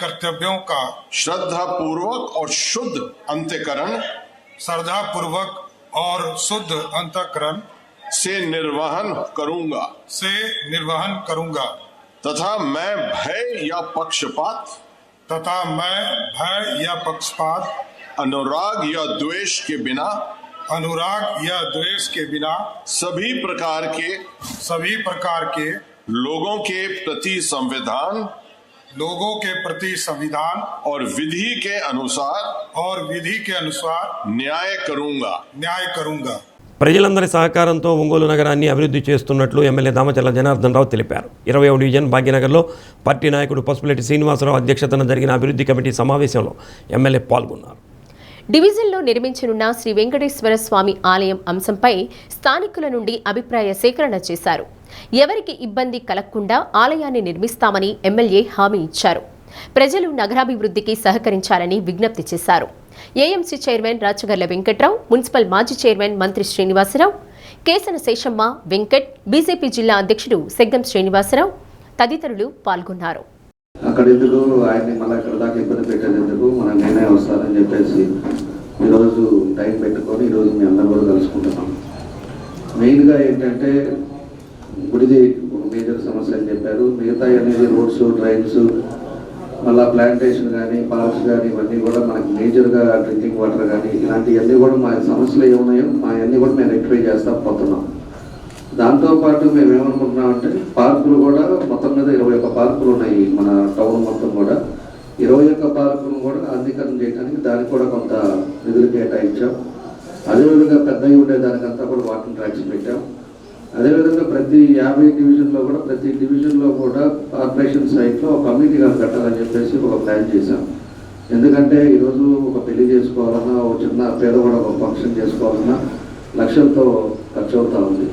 कर्तव्यों का श्रद्धा पूर्वक और शुद्ध अंतःकरण से निर्वहन करूंगा तथा मैं भय या पक्षपात अनुराग या द्वेष के बिना सभी प्रकार के लोगों के प्रति संविधान और विधि के अनुसार न्याय करूंगा। ప్రజలందరి సహకారంతో ఒంగోలు నగరాన్ని అభివృద్ధి చేస్తున్నట్లు ఎమ్మెల్యే దామచర్ల జనార్దన్ రావు తెలిపారు. 20వ డివిజన్ భాగ్యనగర్లో పార్టీ నాయకుడు పసుపులేటి శ్రీనివాసరావు అధ్యక్షతన జరిగిన అభివృద్ధి కమిటీ సమావేశంలో ఎమ్మెల్యే పాల్గొన్నారు. డివిజన్లో నిర్మించనున్న శ్రీ వెంకటేశ్వర స్వామి ఆలయం అంశంపై స్థానికుల నుండి అభిప్రాయ సేకరణ చేశారు. ఎవరికి ఇబ్బంది కలగకుండా ఆలయాన్ని నిర్మిస్తామని ఎమ్మెల్యే హామీ ఇచ్చారు. ప్రజలు నగరాభివృద్ధికి సహకరించాలని విజ్ఞప్తి చేశారు. AMC chairman Rachagarla Venkatrao, municipal మాజీ చైర్మన్ మంత్రి శ్రీనివాసరావు, కేసన శేషమ్మ, వెంకట్, బీజేపీ జిల్లా అధ్యక్షుడు సెగ్గం శ్రీనివాసరావు తదితరులు పాల్గొన్నారు. అక్కడ ఎందుకు ఆయన్ని మళ్ళీ ఇక్కడ దాకా ఇబ్బంది పెట్టేందుకు మనం నేనే వస్తానని చెప్పేసి ఈరోజు టైం పెట్టుకొని ఈరోజు మీ అందరూ కూడా కలుసుకుంటున్నాం. మెయిన్గా ఏంటంటే గుడిది ఒక మేజర్ సమస్య అని చెప్పారు. మిగతా అనేది రోడ్స్, డ్రైన్స్, మళ్ళీ ప్లాంటేషన్ కానీ, పార్క్స్ కానీ ఇవన్నీ కూడా మనకి మేజర్గా డ్రింకింగ్ వాటర్ కానీ ఇలాంటివన్నీ కూడా మా సమస్యలు ఏమున్నాయో మా అన్నీ కూడా మేము రెక్టిఫై చేస్తా పోతున్నాం. దాంతోపాటు మేము ఏమనుకుంటున్నామంటే పార్కులు కూడా మొత్తం మీద 21 పార్కులు ఉన్నాయి మన టౌన్ మొత్తం కూడా. 21 పార్కులను కూడా అధికరణ చేయడానికి దానికి కూడా కొంత నిధులు కేటాయించాం. అదేవిధంగా పెద్దవి ఉండేదానికంతా కూడా వాటర్ ట్రాక్స్ పెట్టాం. అదేవిధంగా ప్రతి 50 డివిజన్లో కూడా ప్రతి డివిజన్లో కూడా కార్పొరేషన్ సైట్లో ఒక కమ్యూనిటీగా పెట్టాలని చెప్పేసి ఒక ప్లాన్ చేశాం. ఎందుకంటే ఈరోజు ఒక పెళ్లి చేసుకోవాలన్నా, ఒక చిన్న పేదవాడ ఒక ఫంక్షన్ చేసుకోవాలన్నా లక్షలతో ఖర్చు అవుతూ ఉంది.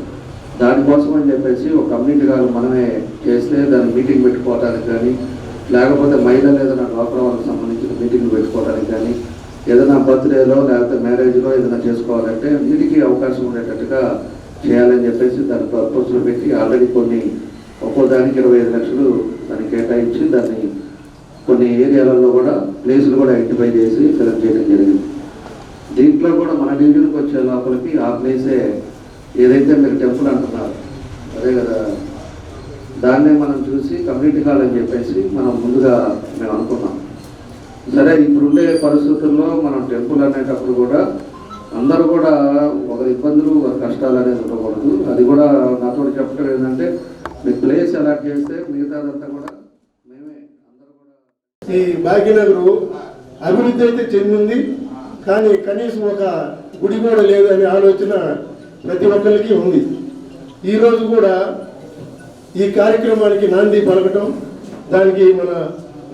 దానికోసం అని చెప్పేసి ఒక కమ్యూనిటీగా మనమే చేస్తే దాన్ని మీటింగ్ పెట్టుకోవడానికి కానీ, లేకపోతే మహిళలు ఏదైనా డ్వాక్రా వాళ్ళకి సంబంధించిన మీటింగ్లు పెట్టుకోవడానికి కానీ, ఏదైనా బర్త్డేలో లేకపోతే మ్యారేజ్లో ఏదైనా చేసుకోవాలంటే వీటికి అవకాశం ఉండేటట్టుగా చేయాలని చెప్పేసి దాని పర్పస్లో పెట్టి ఆల్రెడీ ఒక్కో దానికి 25 లక్షలు దాన్ని కేటాయించి దాన్ని కొన్ని ఏరియాలలో కూడా ప్లేసులు కూడా ఐడెంటిఫై చేసి సెలెక్ట్ చేయడం జరిగింది. దీంట్లో కూడా మన డివిజన్కి వచ్చే లోపలికి ఆ ప్లేసే ఏదైతే మీరు టెంపుల్ అంటున్నారు అదే కదా, దాన్నే మనం చూసి కమ్యూనిటీ హాల్ అని చెప్పేసి మనం ముందుగా మేము అనుకున్నాం. సరే ఇప్పుడుండే పరిస్థితుల్లో మనం టెంపుల్ అనేటప్పుడు కూడా అందరూ కూడా ఒకరి ఇబ్బందులు ఒకరి కష్టాలు అనేది ఉండకూడదు. అది కూడా నాతో చెప్పడం ఏంటంటే మీ ప్లేస్ అలాట్ చేస్తే మిగతాదంతా కూడా మేమే అందరూ కూడా. ఈ భాగ్యనగరు అభివృద్ధి అయితే చెందింది, కానీ కనీసం ఒక గుడి కూడా లేదు అనే ఆలోచన ప్రతి ఒక్కరికి ఉంది. ఈరోజు కూడా ఈ కార్యక్రమానికి నాంది పలకటం, దానికి మన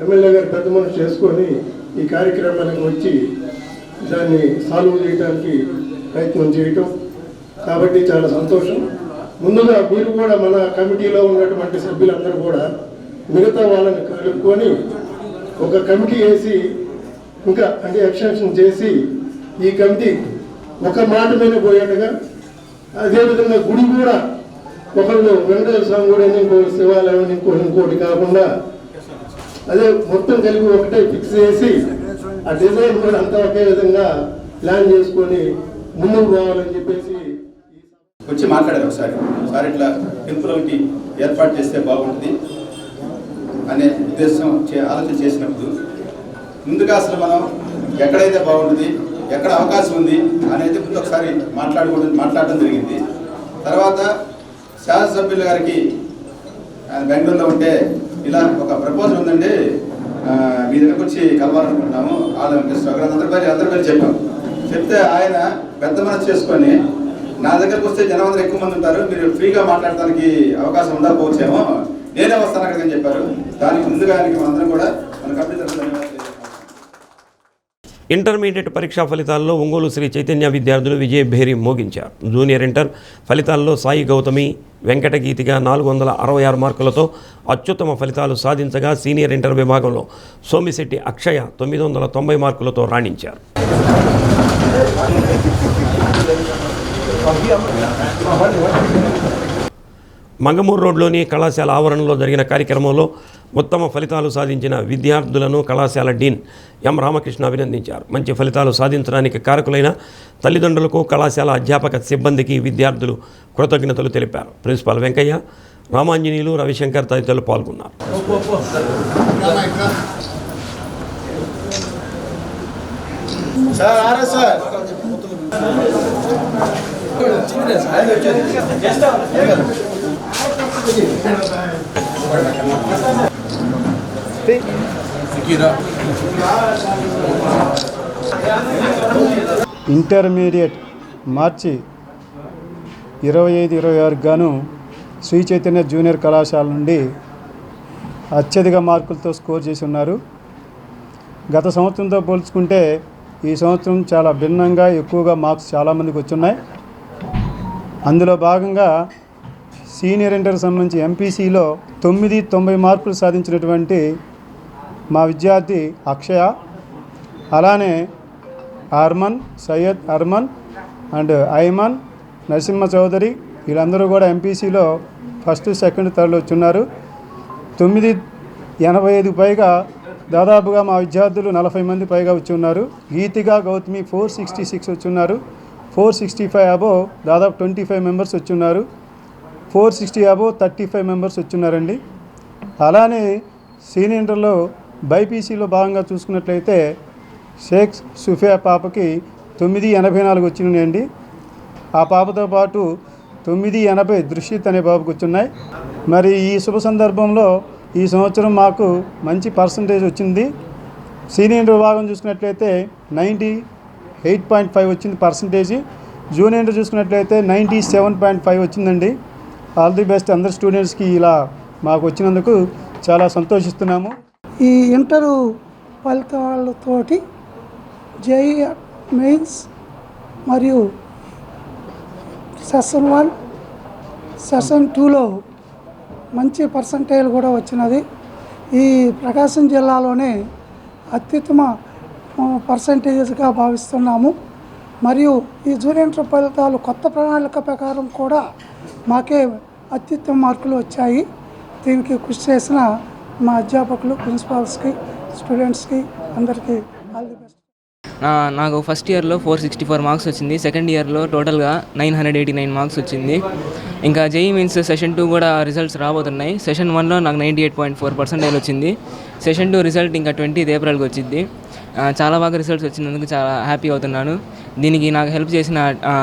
ఎమ్మెల్యే గారు పెద్ద మనసు చేసుకొని ఈ కార్యక్రమానికి వచ్చి దాన్ని సాల్వ్ చేయడానికి ప్రయత్నం చేయటం, కాబట్టి చాలా సంతోషం. ముందుగా మీరు కూడా మన కమిటీలో ఉన్నటువంటి సభ్యులందరూ కూడా మిగతా వాళ్ళని కలుపుకొని ఒక కమిటీ వేసి ఇంకా అంటే ఎక్స్టెన్షన్ చేసి ఈ కమిటీ ఒక మాట మీద పోయేట్టుగా, అదేవిధంగా గుడి కూడా ఒకళ్ళు వెంకటేశ్వర స్వామి గుడి అని, ఇంకో శివాలయం అని, ఇంకోటి కాకుండా అదే మొత్తం కలిపి ఒకటే ఫిక్స్ చేసి ఆ డిజైన్ కూడా అంతా ఒకే విధంగా ప్లాన్ చేసుకొని ముందుకు పోవాలని చెప్పేసి వచ్చి మాట్లాడారు. ఒకసారి ఇట్లా టెంపుల్ ఒకటి ఏర్పాటు చేస్తే బాగుంటుంది అనే ఉద్దేశం ఆలోచన చేసినప్పుడు ముందుగా అసలు మనం ఎక్కడైతే బాగుంటుంది, ఎక్కడ అవకాశం ఉంది అనేది ముందు ఒకసారి మాట్లాడడం జరిగింది. తర్వాత శాసనసభ్యుల గారికి ఆయన బెంగళూరులో ఉంటే ఇలా ఒక ప్రపోజల్ ఉందండి, మీ దగ్గరకు వచ్చి కలవాలనుకుంటున్నాము, అందరి పేరు చెప్పాం. చెప్తే ఆయన పెద్ద మనసు చేసుకొని నా దగ్గరకు వస్తే జనం అందరూ ఎక్కువ మంది ఉంటారు, మీరు ఫ్రీగా మాట్లాడడానికి అవకాశం ఉండకపోవచ్చేమో, నేనే వస్తాను అక్కడికని చెప్పారు. దానికి ముందుగా ఆయనకి అందరం కూడా మన కంపెనీ తరఫున ఇంటర్మీడియట్ పరీక్షా ఫలితాల్లో ఒంగోలు శ్రీ చైతన్య విద్యార్థులు విజయభేరి మోగించారు. జూనియర్ ఇంటర్ ఫలితాల్లో సాయి గౌతమి వెంకటగీతిగా 466 మార్కులతో అత్యుత్తమ ఫలితాలు సాధించగా, సీనియర్ ఇంటర్ విభాగంలో సోమిశెట్టి అక్షయ 990 మార్కులతో రాణించారు. మంగమూరు రోడ్లోని కళాశాల ఆవరణలో జరిగిన కార్యక్రమంలో ఉత్తమ ఫలితాలు సాధించిన విద్యార్థులను కళాశాల డీన్ ఎం రామకృష్ణ అభినందించారు. మంచి ఫలితాలు సాధించడానికి కారకులైన తల్లిదండ్రులకు, కళాశాల అధ్యాపక సిబ్బందికి విద్యార్థులు కృతజ్ఞతలు తెలిపారు. ప్రిన్సిపాల్ వెంకయ్య, రామాంజనీయులు, రవిశంకర్ తదితరులు పాల్గొన్నారు. ఇంటర్మీడియట్ మార్చి 25-26 గాను శ్రీ చైతన్య జూనియర్ కళాశాల నుండి అత్యధిక మార్కులతో స్కోర్ చేసి ఉన్నారు. గత సంవత్సరంతో పోల్చుకుంటే ఈ సంవత్సరం చాలా భిన్నంగా ఎక్కువగా మార్క్స్ చాలామందికి వచ్చున్నాయి. అందులో భాగంగా సీనియర్ ఇంటర్కి సంబంధించి ఎంపీసీలో 990 మార్కులు సాధించినటువంటి మా విద్యార్థి అక్షయ, అలానే అర్మన్, సయ్యద్ అర్మన్ అండ్ ఐమన్, నరసింహ చౌదరి వీళ్ళందరూ కూడా ఎంపీసీలో ఫస్ట్, సెకండ్, థర్డ్లో వచ్చున్నారు. 985 పైగా దాదాపుగా మా విద్యార్థులు 40 మంది పైగా వచ్చి ఉన్నారు. గీతిగా గౌతమి 466 వచ్చి ఉన్నారు. 465 అబోవ్ దాదాపు 25 మెంబర్స్ వచ్చి ఉన్నారు. 460 అబోవ్ 35 మెంబర్స్ వచ్చి ఉన్నారండి. అలానే సీనియర్ ఇంటర్లో బైపీసీలో భాగంగా చూసుకున్నట్లయితే షేక్ సుఫియా పాపకి 984 వచ్చినాయండి. ఆ పాపతో పాటు 980 దృశ్యత్ అనే బాబుకి వచ్చున్నాయి. మరి ఈ శుభ సందర్భంలో ఈ సంవత్సరం మాకు మంచి పర్సంటేజ్ వచ్చింది. సీనియర్ ఇంటర్ విభాగం చూసుకున్నట్లయితే 98.5 వచ్చింది పర్సంటేజ్. జూనియర్ ఇంటర్ చూసుకున్నట్లయితే 97.5 వచ్చిందండి. ఆల్ ది బెస్ట్ అందరు స్టూడెంట్స్కి ఇలా మాకు వచ్చినందుకు చాలా సంతోషిస్తున్నాము. ఈ ఇంటరు ఫలితాలతోటి జేఈ మెయిన్స్ మరియు సెషన్ 1, సెషన్ 2లో మంచి పర్సంటేజ్ కూడా వచ్చినది. ఈ ప్రకాశం జిల్లాలోనే అత్యుత్తమ పర్సంటేజ్గా భావిస్తున్నాము. మరియు ఈ జూనియర్ ఇంటర్ ఫలితాలు కొత్త ప్రణాళిక ప్రకారం కూడా మాకే అత్యుత్తమ మార్కులు వచ్చాయి. దీనికి కృషి చేసిన మా అధ్యాపకులు, ప్రిన్సిపాల్స్కి, స్టూడెంట్స్కి అందరికీ ఆల్ ది బెస్ట్. నాకు ఫస్ట్ ఇయర్లో 464 మార్క్స్ వచ్చింది. సెకండ్ ఇయర్లో టోటల్గా 989 మార్క్స్ వచ్చింది. ఇంకా జేఈ మీన్స్ సెషన్ 2 కూడా రిజల్ట్స్ రాబోతున్నాయి. సెషన్ 1లో నాకు 98.4% వచ్చింది. సెషన్ 2 రిజల్ట్ ఇంకా 20th ఏప్రిల్కి వచ్చింది. చాలా బాగా రిజల్ట్స్ వచ్చినందుకు చాలా హ్యాపీ అవుతున్నాను. దీనికి నాకు హెల్ప్ చేసిన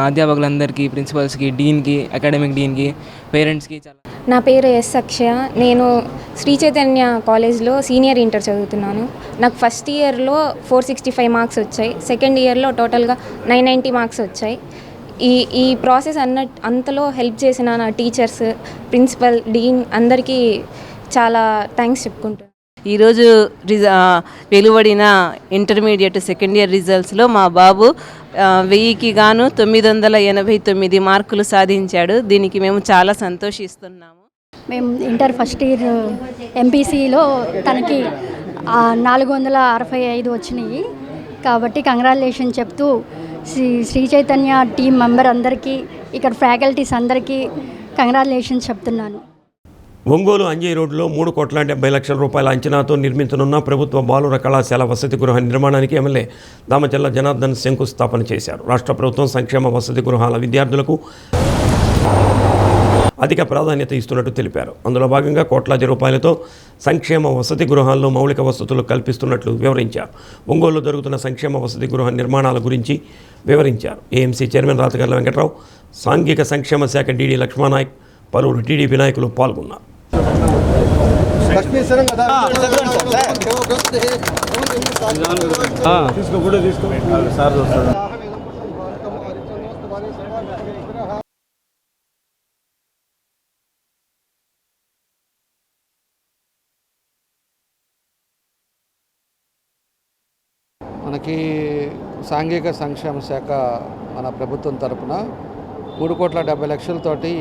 అధ్యాపకులందరికీ, ప్రిన్సిపల్స్కి, డీన్కి, అకాడమిక్ డీన్కి, పేరెంట్స్కి చాలా. నా పేరు ఎస్ అక్షయ. నేను శ్రీ చైతన్య కాలేజ్లో సీనియర్ ఇంటర్ చదువుతున్నాను. నాకు ఫస్ట్ ఇయర్లో 465 మార్క్స్ వచ్చాయి. సెకండ్ ఇయర్లో టోటల్గా 990 మార్క్స్ వచ్చాయి. ఈ ప్రాసెస్ అంతలో హెల్ప్ చేసిన నా టీచర్స్, ప్రిన్సిపల్, డీన్ అందరికీ చాలా థ్యాంక్స్ చెప్పుకుంటున్నాను. ఈరోజు వెలువడిన ఇంటర్మీడియట్ సెకండ్ ఇయర్ రిజల్ట్స్లో మా బాబు 1000కి గాను 989 మార్కులు సాధించాడు. దీనికి మేము చాలా సంతోషిస్తున్నాము. మేము ఇంటర్ ఫస్ట్ ఇయర్ ఎంపీసీలో తనకి 465 వచ్చినాయి. కాబట్టి కంగ్రాచులేషన్ చెప్తూ శ్రీ చైతన్య టీం మెంబర్ అందరికీ, ఇక్కడ ఫ్యాకల్టీస్ అందరికీ కంగ్రాచులేషన్స్ చెప్తున్నాను. ఒంగోలు అంజయ్ రోడ్లో 3,70 లక్షల రూపాయల అంచనాతో నిర్మించనున్న ప్రభుత్వ బాలుర కళాశాల వసతి గృహ నిర్మాణానికి ఎమ్మెల్యే దామచల్ల జనార్దన్ శంకుస్థాపన చేశారు. రాష్ట్ర ప్రభుత్వం సంక్షేమ వసతి గృహాల విద్యార్థులకు అధిక ప్రాధాన్యత ఇస్తున్నట్టు తెలిపారు. అందులో భాగంగా కోట్లాది రూపాయలతో సంక్షేమ వసతి గృహాల్లో మౌలిక వసతులు కల్పిస్తున్నట్లు వివరించారు. ఒంగోలులో జరుగుతున్న సంక్షేమ వసతి గృహ నిర్మాణాల గురించి వివరించారు. ఏఎంసీ చైర్మన్ రాతగర్ల వెంకట్రావు, సాంఘిక సంక్షేమ శాఖ డీడీ లక్ష్మణనాయక్, పలువురు టీడీపీ నాయకులు పాల్గొన్నారు. మనకి సాంఘిక సంక్షేమ శాఖ మన ప్రభుత్వం తరపున 3,70 లక్షలతోటి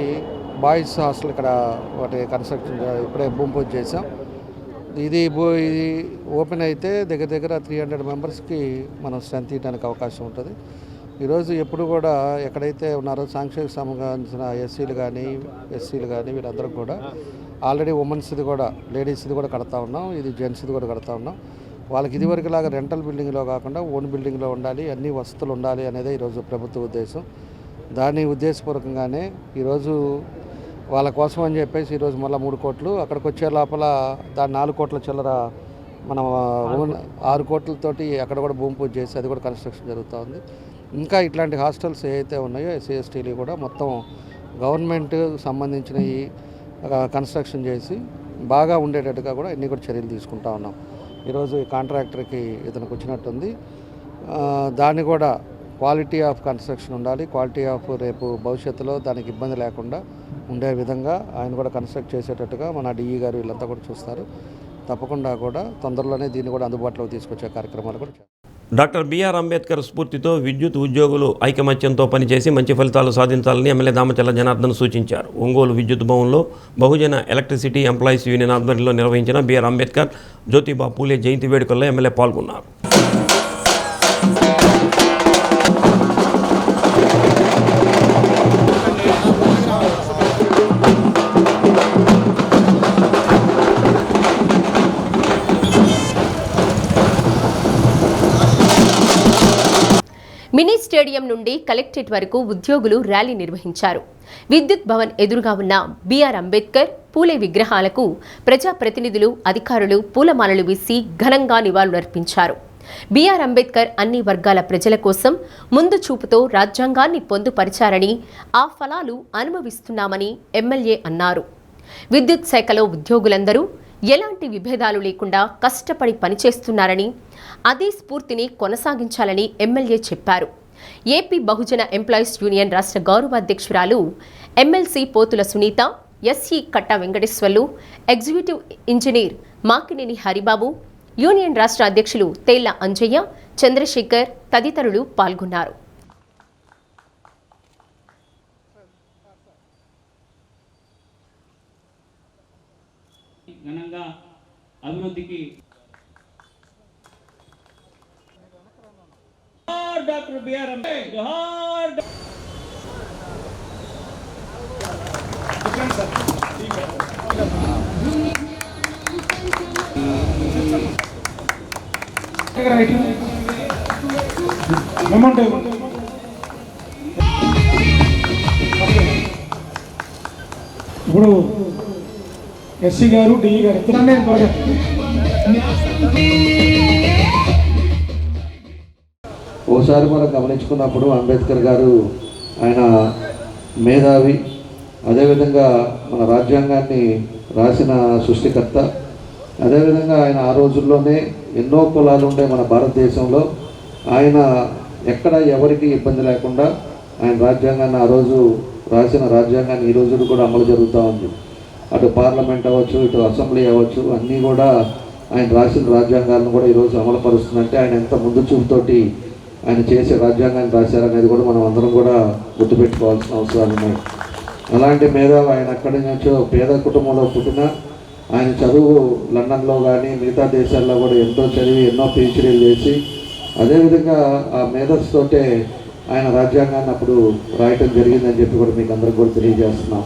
బాయ్స్ హాస్టల్ ఇక్కడ ఒకటి కన్స్ట్రక్షన్ ఇప్పుడే భూమి పూజ చేసాం. ఇది ఓపెన్ అయితే దగ్గర 300 మెంబర్స్కి మనం స్ట్రెంత్ ఇవ్వడానికి అవకాశం ఉంటుంది. ఈరోజు ఎప్పుడు కూడా ఎక్కడైతే ఉన్నారో సాంఘిక సంబంధించిన ఎస్సీలు కానీ ఎస్సీలు కానీ వీళ్ళందరూ కూడా ఆల్రెడీ ఉమెన్స్ది కూడా లేడీస్ది కూడా కడతా ఉన్నాం, ఇది జెంట్స్ది కూడా కడతా ఉన్నాం. వాళ్ళకి ఇదివరకు లాగా రెంటల్ బిల్డింగ్లో కాకుండా ఓన్ బిల్డింగ్లో ఉండాలి, అన్ని వసతులు ఉండాలి అనేదే ఈరోజు ప్రభుత్వ ఉద్దేశం. దాని ఉద్దేశపూర్వకంగానే ఈరోజు వాళ్ళ కోసం అని చెప్పేసి ఈరోజు మళ్ళీ 3 కోట్లు, అక్కడికి వచ్చే లోపల దాని 4 కోట్ల చిల్లర మనం 6 కోట్లతోటి అక్కడ కూడా భూమి పూజ చేసి అది కూడా కన్స్ట్రక్షన్ జరుగుతూ ఉంది. ఇంకా ఇట్లాంటి హాస్టల్స్ ఏవైతే ఉన్నాయో ఎస్సీ ఎస్టీలు కూడా మొత్తం గవర్నమెంట్ సంబంధించిన ఈ కన్స్ట్రక్షన్ చేసి బాగా ఉండేటట్టుగా కూడా ఇన్ని కూడా చర్యలు తీసుకుంటా ఉన్నాం. ఈరోజు ఈ కాంట్రాక్టర్కి ఇతనికి వచ్చినట్టుంది. దాన్ని కూడా క్వాలిటీ ఆఫ్ కన్స్ట్రక్షన్ ఉండాలి, క్వాలిటీ ఆఫ్ రేపు భవిష్యత్తులో దానికి ఇబ్బంది లేకుండా ఉండే విధంగా ఆయన కూడా కన్స్ట్రక్ట్ చేసేటట్టుగా మన డిఈ గారు వీళ్ళంతా కూడా చూస్తారు. తప్పకుండా కూడా తొందరలోనే దీన్ని కూడా అందుబాటులోకి తీసుకొచ్చే కార్యక్రమాలు కూడా చేస్తారు. డాక్టర్ బిఆర్ అంబేద్కర్ స్ఫూర్తితో విద్యుత్ ఉద్యోగులు ఐకమత్యంతో పనిచేసి మంచి ఫలితాలు సాధించాలని ఎమ్మెల్యే దామచల్ల జనార్దన్ సూచించారు. ఒంగోలు విద్యుత్ భవన్లో బహుజన ఎలక్ట్రిసిటీ ఎంప్లాయీస్ యూనియన్ ఆధ్వర్యంలో నిర్వహించిన బిఆర్ అంబేద్కర్, జ్యోతిబా పూలే జయంతి వేడుకల్లో ఎమ్మెల్యే పాల్గొన్నారు. మినీ స్టేడియం నుండి కలెక్టరేట్ వరకు ఉద్యోగులు ర్యాలీ నిర్వహించారు. విద్యుత్ భవన్ ఎదురుగా ఉన్న బిఆర్ అంబేద్కర్, పూలే విగ్రహాలకు ప్రజాప్రతినిధులు, అధికారులు పూలమాలలు వేసి ఘనంగా నివాళులర్పించారు. బిఆర్ అంబేద్కర్ అన్ని వర్గాల ప్రజల కోసం ముందు చూపుతో రాజ్యాంగాన్ని పొందుపరిచారని, ఆ ఫలాలు అనుభవిస్తున్నామని ఎమ్మెల్యే అన్నారు. విద్యుత్ శాఖలో ఉద్యోగులందరూ ఎలాంటి విభేదాలు లేకుండా కష్టపడి పనిచేస్తున్నారని, అదే స్ఫూర్తిని కొనసాగించాలని ఎమ్మెల్యే చెప్పారు. ఏపీ బహుజన ఎంప్లాయీస్ యూనియన్ రాష్ట్ర గౌరవ అధ్యక్షురాలు ఎమ్మెల్సీ పోతుల సునీత, ఎస్ఈ కట్ట Venkateswarlu, executive engineer Makineni Haribabu, union రాష్ట్ర అధ్యక్షులు తేళ్ల అంజయ్య, చంద్రశేఖర్ తదితరులు పాల్గొన్నారు. ఘనంగా అభివృద్ధికి డాక్టర్ బిఆర్ అంబేద్కర్ ఇప్పుడు ఎస్సీ గారు డిఈ గారు ఓసారి మనం గమనించుకున్నప్పుడు అంబేద్కర్ గారు ఆయన మేధావి, అదేవిధంగా మన రాజ్యాంగాన్ని రాసిన సృష్టికర్త, అదేవిధంగా ఆయన ఆ రోజుల్లోనే ఎన్నో కులాలు ఉండే మన భారతదేశంలో ఆయన ఎక్కడ ఎవరికి ఇబ్బంది లేకుండా ఆయన రాజ్యాంగాన్ని ఆ రోజు రాసిన రాజ్యాంగాన్ని ఈ రోజు కూడా అమలు జరుగుతూ ఉంది. అటు పార్లమెంట్ అవ్వచ్చు, ఇటు అసెంబ్లీ అవ్వచ్చు, అన్నీ కూడా ఆయన రాసిన రాజ్యాంగాలను కూడా ఈరోజు అమలుపరుస్తుందంటే ఆయన ఎంత ముందు చూపుతోటి ఆయన చేసే రాజ్యాంగాన్ని రాశారనేది కూడా మనం అందరం కూడా గుర్తుపెట్టుకోవాల్సిన అవసరాలు ఉన్నాయి. అలాంటి మేధావి ఆయన అక్కడి నుంచో పేద కుటుంబంలో పుట్టిన ఆయన చదువు లండన్లో కానీ మిగతా దేశాల్లో కూడా ఎంతో చదివి ఎన్నో పీహెచ్డీలు చేసి అదేవిధంగా ఆ మేధస్సుతోటే ఆయన రాజ్యాంగాన్ని అప్పుడు రాయటం జరిగిందని చెప్పి కూడా మీకు అందరికి కూడా తెలియజేస్తున్నాం.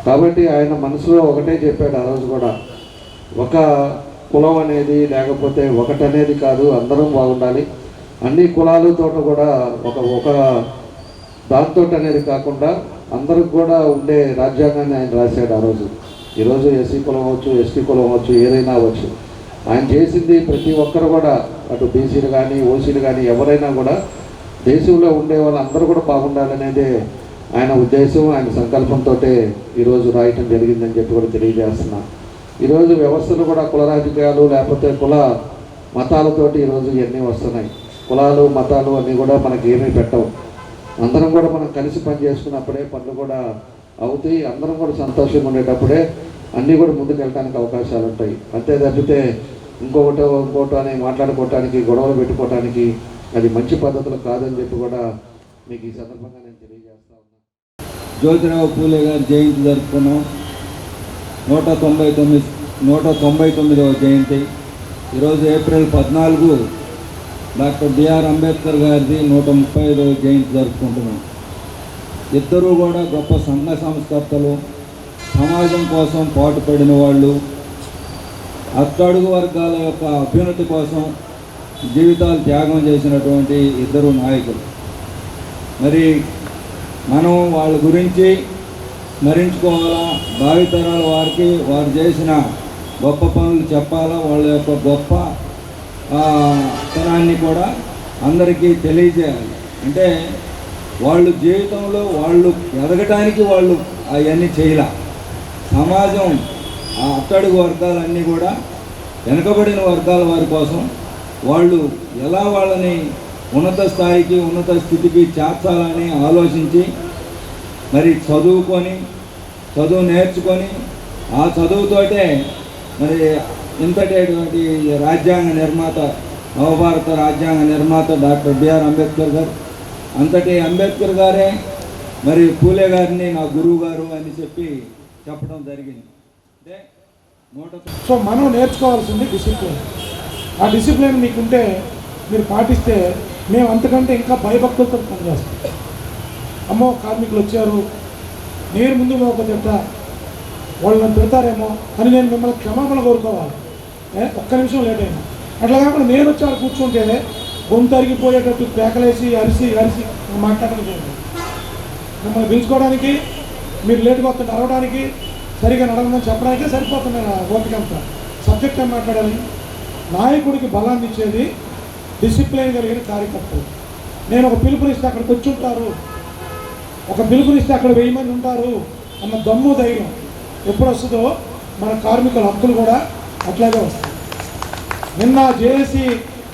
కాబట్టి ఆయన మనసులో ఒకటే చెప్పాడు ఆ రోజు కూడా, ఒక కులం అనేది లేకపోతే ఒకటనేది కాదు, అందరం బాగుండాలి, అన్ని కులాలతో కూడా ఒక దాంతో అనేది కాకుండా అందరికి కూడా ఉండే రాజ్యాంగాన్ని ఆయన రాశాడు ఆ రోజు. ఈరోజు ఎస్సీ కులం అవ్వచ్చు, ఎస్టీ కులం అవ్వచ్చు, ఏదైనా అవ్వచ్చు, ఆయన చేసింది ప్రతి ఒక్కరు కూడా అటు బీసీలు కానీ ఓసీలు కానీ ఎవరైనా కూడా దేశంలో ఉండే వాళ్ళందరూ కూడా బాగుండాలనేదే ఆయన ఉద్దేశం, ఆయన సంకల్పంతో ఈరోజు రాయటం జరిగిందని చెప్పి కూడా తెలియజేస్తున్నా. ఈరోజు వ్యవస్థలు కూడా కుల రాజకీయాలు లేకపోతే కుల మతాలతోటి ఈరోజు ఇవన్నీ వస్తున్నాయి. కులాలు మతాలు అన్నీ కూడా మనకి ఏమీ పెట్టవు. అందరం కూడా మనం కలిసి పని చేసుకున్నప్పుడే పనులు కూడా అవుతాయి. అందరం కూడా సంతోషంగా ఉండేటప్పుడే అన్నీ కూడా ముందుకు వెళ్ళడానికి అవకాశాలు ఉంటాయి. అంతే తప్పితే ఇంకోటో అని మాట్లాడుకోవటానికి, గొడవలు పెట్టుకోవటానికి అది మంచి పద్ధతులు కాదని చెప్పి కూడా మీకు ఈ సందర్భంగా నేను తెలియజేస్తా ఉన్నాను. జ్యోతిరావు పూలే గారి జయంతి జరుపుకున్నాం. 199వ జయంతి. ఈరోజు ఏప్రిల్ 14 డాక్టర్ బిఆర్ అంబేద్కర్ గారిది 135వ జయంతి జరుపుకుంటున్నాం. ఇద్దరూ కూడా గొప్ప సంఘ సంస్కర్తలు, సమాజం కోసం పాటుపడిన వాళ్ళు, అట్టడుగు వర్గాల యొక్క అభ్యున్నతి కోసం జీవితాలు త్యాగం చేసినటువంటి ఇద్దరు నాయకులు. మరి మనం వాళ్ళ గురించి స్మరించుకోవాలా, భావితరాల వారికి వారు చేసిన గొప్ప పనులు చెప్పాలా, వాళ్ళ యొక్క గొప్ప తనాన్ని కూడా అందరికీ తెలియజేయాలి. అంటే వాళ్ళు జీవితంలో వాళ్ళు ఎదగటానికి వాళ్ళు అవన్నీ చేయాల. సమాజం ఆ అట్టడుగు వర్గాలన్నీ కూడా వెనుకబడిన వర్గాల వారి కోసం వాళ్ళు ఎలా వాళ్ళని ఉన్నత స్థాయికి, ఉన్నత స్థితికి చేర్చాలని ఆలోచించి మరి చదువు నేర్చుకొని ఆ చదువుతోటే మరి ఇంతటేటువంటి రాజ్యాంగ నిర్మాత, నవభారత రాజ్యాంగ నిర్మాత డాక్టర్ బిఆర్ అంబేద్కర్ గారు, అంతటి అంబేద్కర్ గారే మరి పూలే గారిని నా గురువు గారు అని చెప్పడం జరిగింది. అంటే సో మనం నేర్చుకోవాల్సింది డిసిప్లిన్. ఆ డిసిప్లిన్ మీకుంటే మీరు పాటిస్తే మేము అంతకంటే ఇంకా భయభక్తులతో పనిచేస్తాం. అమ్మో కార్మికులు వచ్చారు, నేను ముందు ఒక తిట్ట, వాళ్ళు నన్ను తిడతారేమో అని నేను మిమ్మల్ని క్షమాపణ కోరుకోవాలి. ఒక్క నిమిషం లేట్ అయినా అట్లా కాకుండా నేను వచ్చి వాళ్ళు కూర్చుంటే గొంతు అరిగిపోయేటట్టు కేకలేసి అరిసి మాట్లాడడం చేయండి. మిమ్మల్ని పిలుచుకోవడానికి, మీరు లేటుగా వస్తుంటే అరవడానికి, సరిగా నడవదని చెప్పడానికే సరిపోతుంది ఓపికంతా. సబ్జెక్ట్ ఏం మాట్లాడాలి? నాయకుడికి బలాన్ని ఇచ్చేది డిసిప్లిన్ కలిగిన కార్యకర్తలు. నేను ఒక పిలుపునిస్తే అక్కడికి వచ్చి ఉంటారు, ఒక పిలుపునిస్తే అక్కడ 1000 మంది ఉంటారు అన్న దమ్ము ధైర్యం ఎప్పుడు వస్తుందో మన కార్మికుల హక్కులు కూడా అట్లాగే వస్తాయి. నిన్న జేఏసీ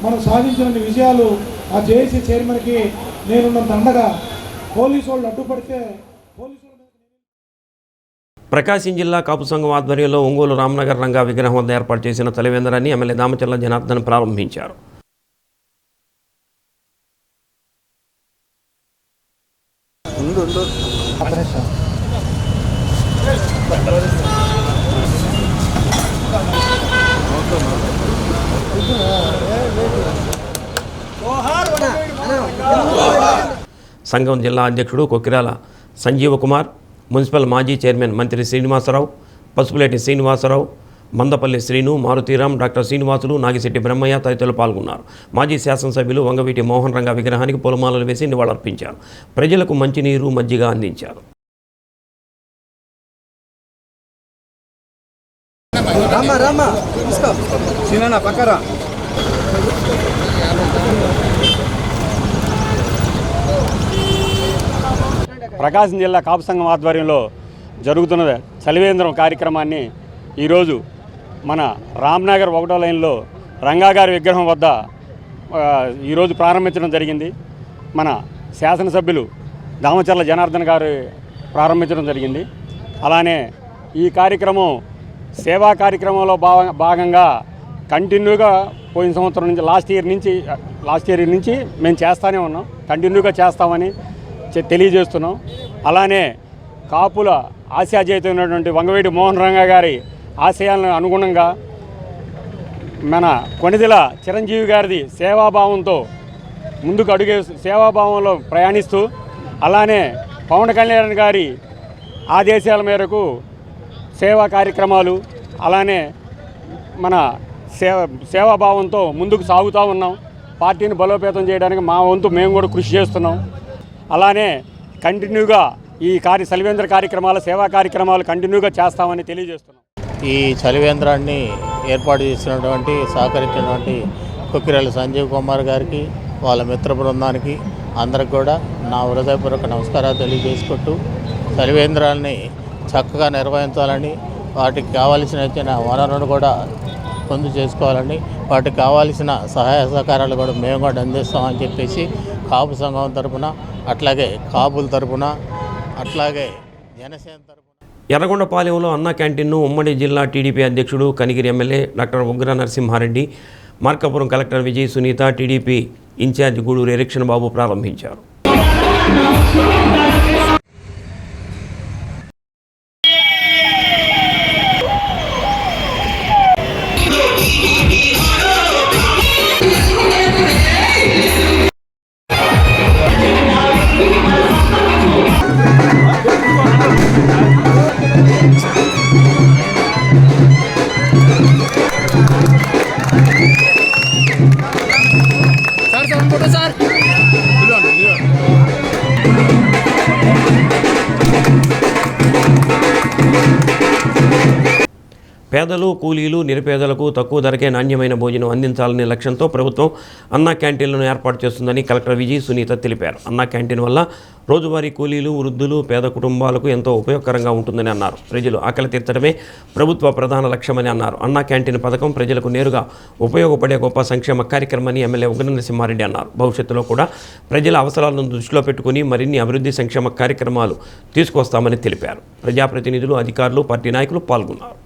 మనం సాధించిన విజయాలు, ఆ జేఏసీ చైర్మన్కి నేనున్నంత అండగా పోలీసు వాళ్ళు అడ్డుపడితే ప్రకాశం జిల్లా కాపు సంఘం ఆధ్వర్యంలో ఒంగోలు రామనగర్ రంగా విగ్రహం వద్ద ఏర్పాటు చేసిన తలివేంద్రాన్ని ఎమ్మెల్యే దామచర్ల జనార్దన్ ప్రారంభించారు. సంఘం జిల్లా అధ్యక్షుడు కొక్కిరాల సంజీవ కుమార్, మున్సిపల్ మాజీ చైర్మన్ మంత్రి శ్రీనివాసరావు, పసుపులేటి శ్రీనివాసరావు, మందపల్లి శ్రీను, మారుతీరాం, డాక్టర్ శ్రీనివాసులు, నాగిశెట్టి బ్రహ్మయ్య తదితరులు పాల్గొన్నారు. మాజీ శాసనసభ్యులు వంగవీటి మోహన్ రంగా విగ్రహానికి పూలమాలలు వేసి నివాళులర్పించారు. ప్రజలకు మంచినీరు, మజ్జిగ అందించారు. ప్రకాశం జిల్లా కాపు సంఘం ఆధ్వర్యంలో జరుగుతున్న చలివేంద్రం కార్యక్రమాన్ని ఈరోజు మన రామ్నగర్ 1వ లైన్లో రంగా గారి విగ్రహం వద్ద ఈరోజు ప్రారంభించడం జరిగింది. మన శాసనసభ్యులు దామచర్ల జనార్దన్ గారు ప్రారంభించడం జరిగింది. అలానే ఈ కార్యక్రమం సేవా కార్యక్రమంలో భాగంగా కంటిన్యూగా పోయిన సంవత్సరం నుంచి లాస్ట్ ఇయర్ నుంచి మేము చేస్తూనే ఉన్నాం, కంటిన్యూగా చేస్తామని తెలియజేస్తున్నాం. అలానే కాపుల ఆశాజయితమైనటువంటి వంగవీటి మోహన్ రంగా గారి ఆశయాలను అనుగుణంగా మన కొణిదెల చిరంజీవి గారిది సేవాభావంతో ముందుకు సేవాభావంలో ప్రయాణిస్తూ, అలానే పవన్ కళ్యాణ్ గారి ఆదేశాల మేరకు సేవా కార్యక్రమాలు, అలానే మన సేవాభావంతో ముందుకు సాగుతూ ఉన్నాం. పార్టీని బలోపేతం చేయడానికి మా వంతు మేము కూడా కృషి చేస్తున్నాం. అలానే కంటిన్యూగా ఈ చలివేంద్ర కార్యక్రమాలు, సేవా కార్యక్రమాలు కంటిన్యూగా చేస్తామని తెలియజేస్తున్నాం. ఈ చలివేంద్రాన్ని ఏర్పాటు చేసినటువంటి సహకరించినటువంటి కుక్కిరెల్లి సంజీవ్ కుమార్ గారికి, వాళ్ళ మిత్ర బృందానికి అందరికి కూడా నా హృదయపూర్వక నమస్కారాలు తెలియజేసుకుంటూ, చలివేంద్రాన్ని చక్కగా నిర్వహించాలని, వాటికి కావాల్సిన వనరులను కూడా పొందు చేసుకోవాలని, వాటికి కావాల్సిన సహాయ సహకారాలు కూడా మేము కూడా అందిస్తామని చెప్పేసి కాపు సంఘం తరఫున, అట్లాగే కాపుల తరఫున, అట్లాగే జనసేన తరఫున. ఎర్రగొండపాలెంలో అన్న క్యాంటీన్ను ఉమ్మడి జిల్లా టీడీపీ అధ్యక్షుడు Kanigiri MLA doctor Ugra Narasimha Reddy, Markapuram collector Vijay Sunitha, TDP incharge Gudur election Babu ప్రారంభించారు. పేదలు, కూలీలు, నిరుపేదలకు తక్కువ ధరకే నాణ్యమైన భోజనం అందించాలనే లక్ష్యంతో ప్రభుత్వం అన్నా క్యాంటీన్లను ఏర్పాటు చేస్తుందని కలెక్టర్ విజయ్ సునీత తెలిపారు. అన్నా క్యాంటీన్ వల్ల రోజువారీ కూలీలు, వృద్ధులు, పేద కుటుంబాలకు ఎంతో ఉపయోగకరంగా ఉంటుందని అన్నారు. ప్రజలు ఆకలి తీర్చడమే ప్రభుత్వ ప్రధాన లక్ష్యమని అన్నారు. అన్నా క్యాంటీన్ పథకం ప్రజలకు నేరుగా ఉపయోగపడే గొప్ప సంక్షేమ కార్యక్రమని ఎమ్మెల్యే ఉగ్ర నరసింహారెడ్డి అన్నారు. భవిష్యత్తులో కూడా ప్రజల అవసరాలను దృష్టిలో పెట్టుకుని మరిన్ని అభివృద్ధి సంక్షేమ కార్యక్రమాలు తీసుకొస్తామని తెలిపారు. ప్రజాప్రతినిధులు, అధికారులు, పార్టీ నాయకులు పాల్గొన్నారు.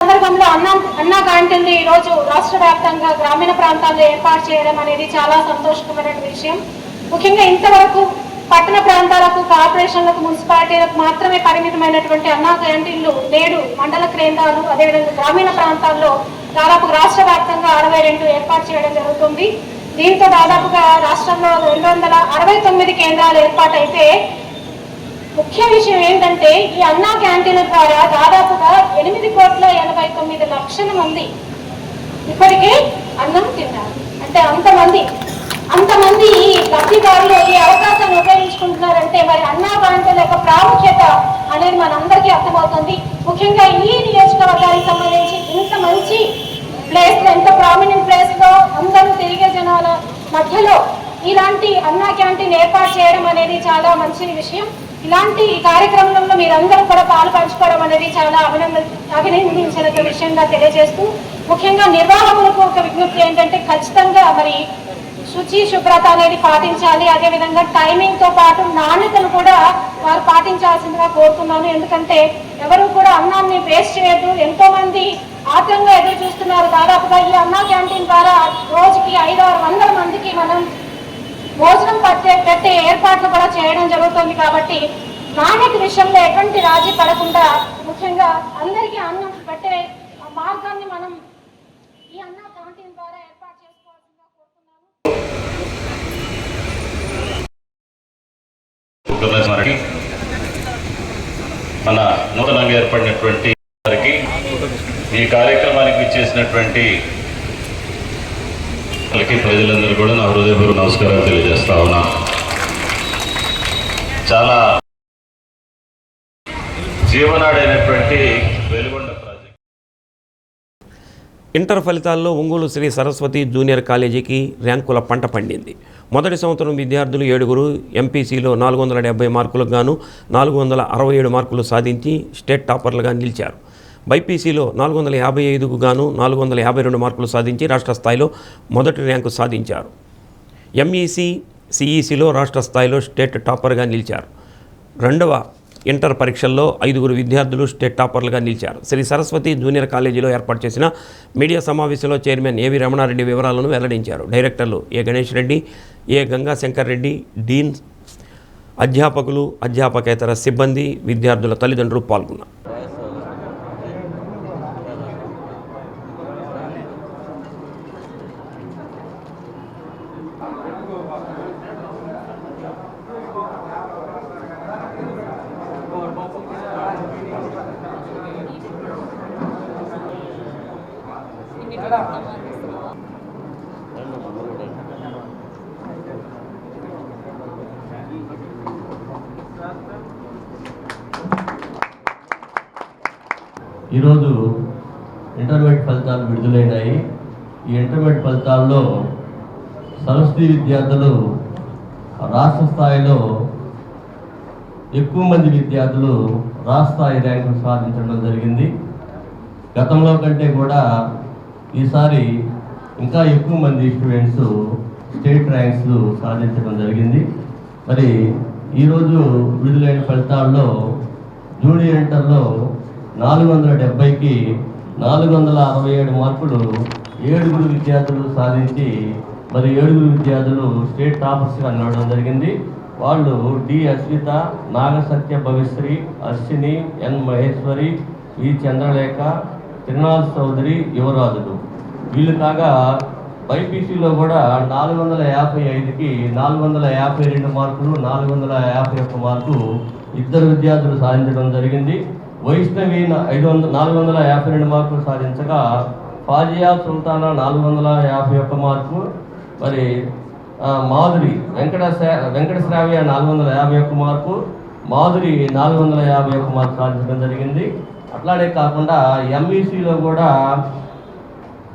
సందర్భంలో అన్నా క్యాంటీన్ ఈరోజు రాష్ట్ర వ్యాప్తంగా గ్రామీణ ప్రాంతాల్లో ఏర్పాటు చేయడం అనేది చాలా సంతోషకరమైన విషయం. ముఖ్యంగా ఇంతవరకు పట్టణ ప్రాంతాలకు, కార్పొరేషన్లకు, మున్సిపాలిటీలకు మాత్రమే పరిమితమైనటువంటి అన్నా క్యాంటీన్లు నేడు మండల కేంద్రాలు, అదేవిధంగా గ్రామీణ ప్రాంతాల్లో దాదాపు రాష్ట్ర వ్యాప్తంగా 62 ఏర్పాటు చేయడం జరుగుతుంది. దీంతో దాదాపుగా రాష్ట్రంలో 269 కేంద్రాలు ఏర్పాటైతే ముఖ్య విషయం ఏంటంటే ఈ అన్నా క్యాంటీన్ల ద్వారా దాదాపుగా 8,89,00,000 మంది ఇప్పటికే అన్నం తిన్నారు. అంటే అంతమంది ఈ లబ్ధిదారులు ఈ అవకాశాన్ని ఉపయోగించుకుంటున్నారంటే మరి అన్నా క్యాంటీన్ల యొక్క ప్రాముఖ్యత అనేది మనందరికీ అర్థమవుతుంది. ముఖ్యంగా ఈ నియోజకవర్గానికి సంబంధించి ఇంత మంచి ప్లేస్, ఎంత ప్రామినెంట్ ప్లేస్ లో అందరూ తిరిగే జనాల మధ్యలో ఇలాంటి అన్నా క్యాంటీన్ ఏర్పాటు చేయడం అనేది చాలా మంచి విషయం. ఇలాంటి ఈ కార్యక్రమంలో మీరందరూ కూడా పాలు పంచుకోవడం అనేది చాలా అభినందించిన విషయంగా తెలియజేస్తూ, ముఖ్యంగా నిర్వాహకులకు ఒక విజ్ఞప్తి ఏంటంటే ఖచ్చితంగా మరి శుచి, శుభ్రత అనేది పాటించాలి. అదేవిధంగా టైమింగ్ తో పాటు నాణ్యతను కూడా వారు పాటించాల్సిందిగా కోరుతున్నాను. ఎందుకంటే ఎవరు కూడా అన్నాన్ని వేస్ట్ చేయొద్దు. ఎంతో మంది ఆత్రంగా ఎదురు చూస్తున్నారు. దాదాపుగా ఈ అన్నా క్యాంటీన్ ద్వారా రోజుకి 500-600 మందికి మనం భోజనం పెట్టే ఏర్పాట్లు కూడా చేయడం జరుగుతుంది. కాబట్టి నాణ్యత విషయంలో ఎటువంటి రాజీ పడకుండా ముఖ్యంగా అందరికీ అన్నం పెట్టే మార్గాన్ని మనం ఈ అన్నా క్యాంటీన్ ద్వారా ఏర్పాటు చేసుకోవాల్సిందిగా కోరుతున్నాను. మన నూతనంగా ఏర్పడినటువంటి వారికి, ఈ కార్యక్రమానికి ఇచ్చేసినటువంటి ప్రజలందరూ కూడా నా హృదయపూర్వక నమస్కారాలు తెలియజేస్తా ఉన్నా. చాలా జీవనాడైనటువంటి వెలుగొండ ప్రాజెక్ట్ ఇంటర్ ఫలితాల్లో ఒంగోలు శ్రీ సరస్వతి జూనియర్ కాలేజీకి ర్యాంకుల పంట పండింది. మొదటి సంవత్సరం విద్యార్థులు 7 ఎంపీసీలో 470 మార్కులకు గాను 467 మార్కులు సాధించి స్టేట్ టాపర్లుగా నిలిచారు. బైపీసీలో 455కు గాను 452 మార్కులు సాధించి రాష్ట్ర స్థాయిలో మొదటి ర్యాంకు సాధించారు. ఎంఈసీ, సిఈసీలో రాష్ట్ర స్థాయిలో స్టేట్ టాపర్గా నిలిచారు. రెండవ ఇంటర్ పరీక్షల్లో 5 విద్యార్థులు స్టేట్ టాపర్లుగా నిలిచారు. శ్రీ సరస్వతి జూనియర్ కాలేజీలో ఏర్పాటు చేసిన మీడియా సమావేశంలో చైర్మన్ ఏవి రమణారెడ్డి వివరాలను వెల్లడించారు. డైరెక్టర్లు ఏ గణేష్ రెడ్డి, ఏ గంగాశంకర్ రెడ్డి, డీన్, అధ్యాపకులు, అధ్యాపకేతర సిబ్బంది, విద్యార్థుల తల్లిదండ్రులు పాల్గొన్నారు. ఈరోజు ఇంటర్మీడియట్ ఫలితాలు విడుదలైనాయి. ఈ ఇంటర్మీడియట్ ఫలితాల్లో సరస్వతి విద్యార్థులు రాష్ట్ర స్థాయిలో ఎక్కువ మంది విద్యార్థులు రాష్ట్ర స్థాయి ర్యాంకులు సాధించడం జరిగింది. గతంలో కంటే కూడా ఈసారి ఇంకా ఎక్కువ మంది స్టూడెంట్స్ స్టేట్ ర్యాంక్స్ సాధించడం జరిగింది. మరి ఈరోజు విడుదలైన ఫలితాల్లో జూనియర్ ఇంటర్లో 470కి 467 మార్కులు 7 విద్యార్థులు సాధించి మరి 7 విద్యార్థులు స్టేట్ టాపర్స్గా నిలవడం జరిగింది. వాళ్ళు డి అశ్విత, నాగసత్య భవిశ్రీ, అశ్విని, ఎన్ మహేశ్వరి, ఈ చంద్రలేఖ, త్రినాథ్ చౌదరి, యువరాజులు. వీళ్ళు కాగా బైపీసీలో కూడా 455కి 452 మార్కులు, 451 మార్కు 2 విద్యార్థులు సాధించడం జరిగింది. వైష్ణవి 452 మార్కులు సాధించగా ఫాజియా సుల్తానా 451 మార్కు, మరి మాధురి వెంకటశ్రావ్య 451 మార్కు, మాధురి 451 మార్కు సాధించడం జరిగింది. అట్లానే కాకుండా ఎంఈసీలో కూడా